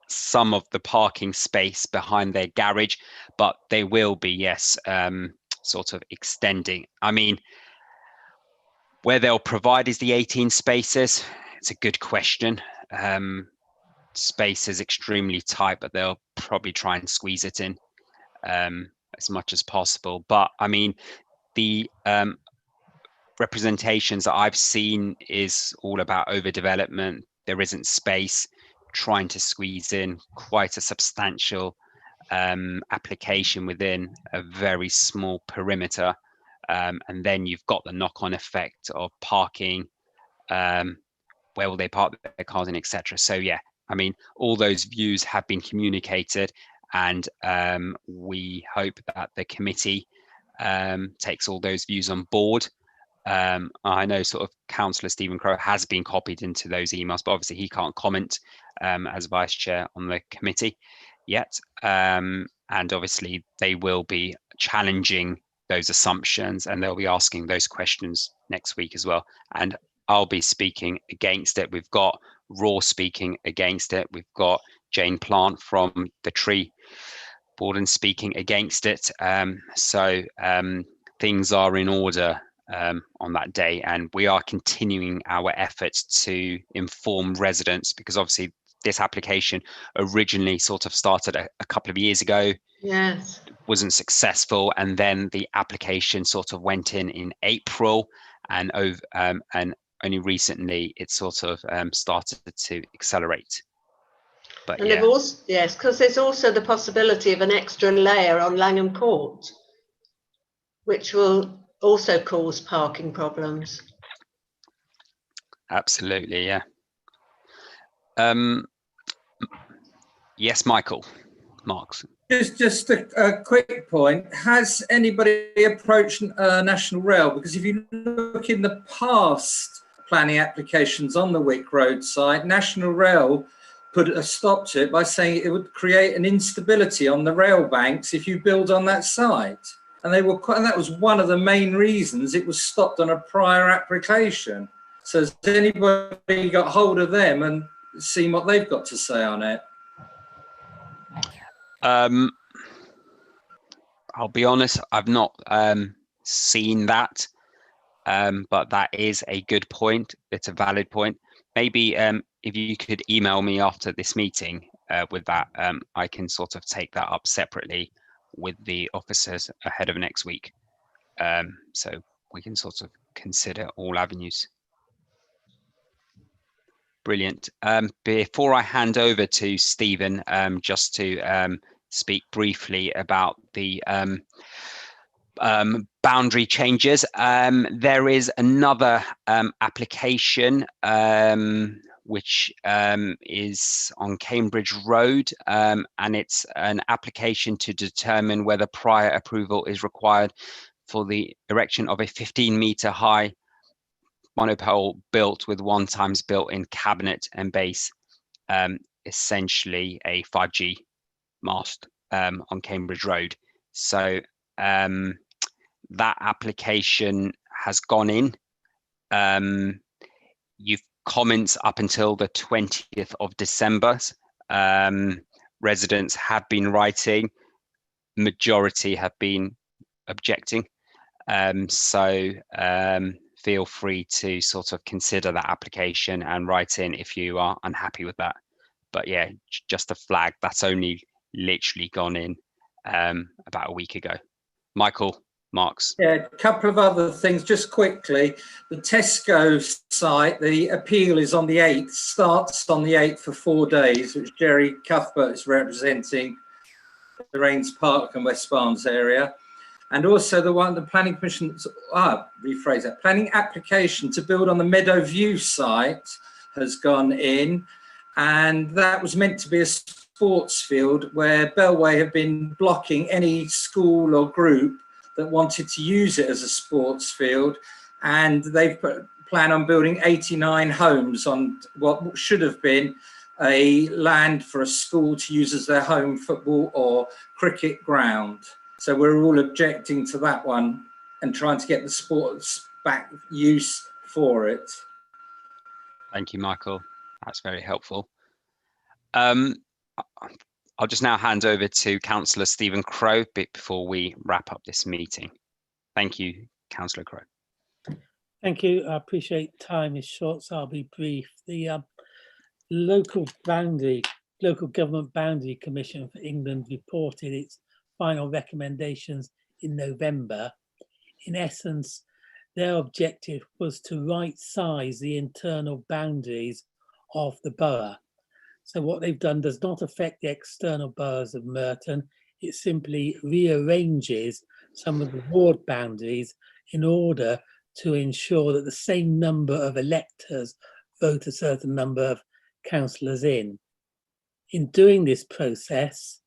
some of the parking space behind their garage, but they will be, yes, sort of extending. I mean, where they'll provide is the 18 spaces. It's a good question. Space is extremely tight, but they'll probably try and squeeze it in as much as possible. But I mean, the representations that I've seen is all about overdevelopment. There isn't space, trying to squeeze in quite a substantial application within a very small perimeter. And then you've got the knock-on effect of parking, where will they park their cars in, etc. So yeah, I mean, all those views have been communicated, and we hope that the committee takes all those views on board. I know sort of Councillor Stephen Crowe has been copied into those emails, but obviously he can't comment as Vice Chair on the committee yet. And obviously they will be challenging those assumptions, and they'll be asking those questions next week as well. And I'll be speaking against it. We've got Raw speaking against it. We've got Jane Plant from the Tree Board speaking against it. So things are in order on that day, and we are continuing our efforts to inform residents, because obviously this application originally sort of started a couple of years ago. Yes. Wasn't successful, and then the application sort of went in April, and only recently it sort of started to accelerate. But and yeah. they've also, yes, because there's also the possibility of an extra layer on Langham Court, which will also cause parking problems. Absolutely, yeah. Yes, Michael. Marks. Just a quick point. Has anybody approached National Rail? Because if you look in the past planning applications on the Wick Road site, National Rail put a stop to it by saying it would create an instability on the rail banks if you build on that site. And they were quite, and that was one of the main reasons it was stopped on a prior application. So has anybody got hold of them and seen what they've got to say on it? I'll be honest, I've not seen that, but that is a good point. It's a valid point. Maybe if you could email me after this meeting with that, I can sort of take that up separately with the officers ahead of next week. So we can sort of consider all avenues. Brilliant. Before I hand over to Stephen, just to speak briefly about the boundary changes, there is another application which is on Cambridge Road, and it's an application to determine whether prior approval is required for the erection of a 15-metre high monopole built with 1x built-in cabinet and base, essentially a 5G mast on Cambridge Road. So that application has gone in. You've comments up until the 20th of December. Residents have been writing, majority have been objecting. So feel free to sort of consider that application and write in if you are unhappy with that. But yeah, just a flag, that's only literally gone in about a week ago. Michael, Marks. Yeah, a couple of other things just quickly. The Tesco site, the appeal is on the 8th, starts on the 8th for 4 days, which Jerry Cuthbert is representing the Raynes Park and West Barnes area. And also the planning commission, rephrase that, planning application to build on the Meadow View site has gone in, and that was meant to be a sports field where Bellway have been blocking any school or group that wanted to use it as a sports field, and they've planned on building 89 homes on what should have been a land for a school to use as their home football or cricket ground. So we're all objecting to that one and trying to get the sports back use for it. Thank you, Michael. That's very helpful. I'll just now hand over to Councillor Stephen Crowe before we wrap up this meeting. Thank you, Councillor Crowe. Thank you. I appreciate time is short, so I'll be brief. The Local Government Boundary Commission for England reported its final recommendations in November. In essence, their objective was to right size the internal boundaries of the borough. So what they've done does not affect the external boroughs of Merton. It simply rearranges some of the ward boundaries in order to ensure that the same number of electors vote a certain number of councillors in. In doing this process,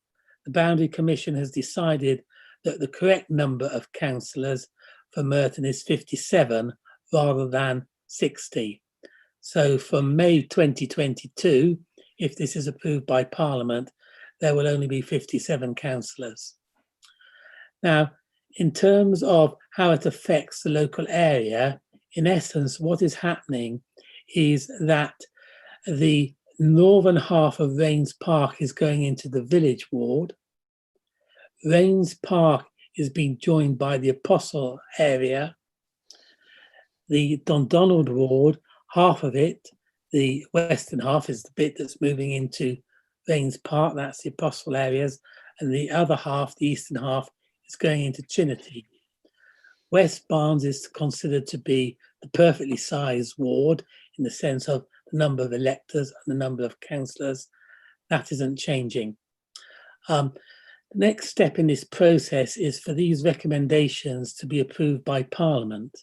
the Boundary Commission has decided that the correct number of councillors for Merton is 57 rather than 60. So from May 2022, if this is approved by Parliament, there will only be 57 councillors. Now, in terms of how it affects the local area, in essence, what is happening is that the northern half of Raynes Park is going into the village ward. Raynes Park is being joined by the Apostle area. The Dundonald ward, half of it, the western half is the bit that's moving into Raynes Park, that's the Apostle areas, and the other half, the eastern half, is going into Trinity. West Barnes is considered to be the perfectly sized ward in the sense of the number of electors and the number of councillors. That isn't changing. The next step in this process is for these recommendations to be approved by Parliament.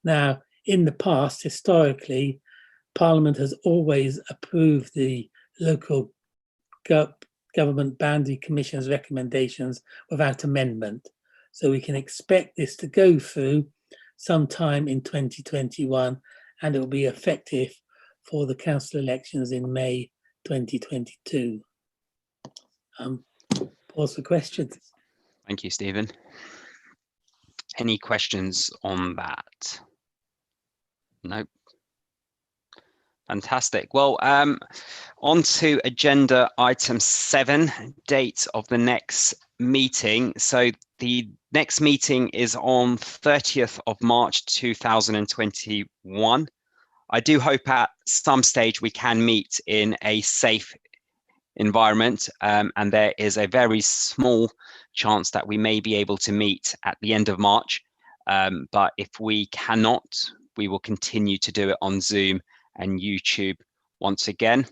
Now, in the past, historically, Parliament has always approved the Local Government Boundary Commission's recommendations without amendment. So we can expect this to go through sometime in 2021, and it will be effective for the council elections in May 2022. Pause for questions. Thank you, Stephen. Any questions on that? Nope. Fantastic. Well, on to agenda item 7, date of the next meeting. So the next meeting is on 30th of March 2021. I do hope at some stage we can meet in a safe environment, and there is a very small chance that we may be able to meet at the end of March. But if we cannot, we will continue to do it on Zoom and YouTube once again.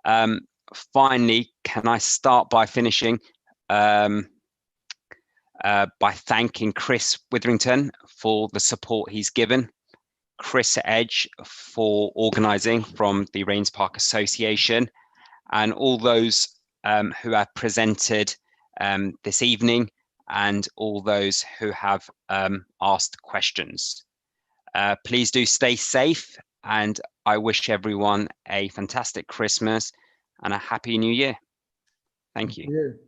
Finally, can I start by finishing by thanking Chris Witherington for the support he's given, Chris Edge for organising from the Raynes Park Association, and all those who have presented this evening, and all those who have asked questions. Please do stay safe, and I wish everyone a fantastic Christmas and a happy New Year. Thank you.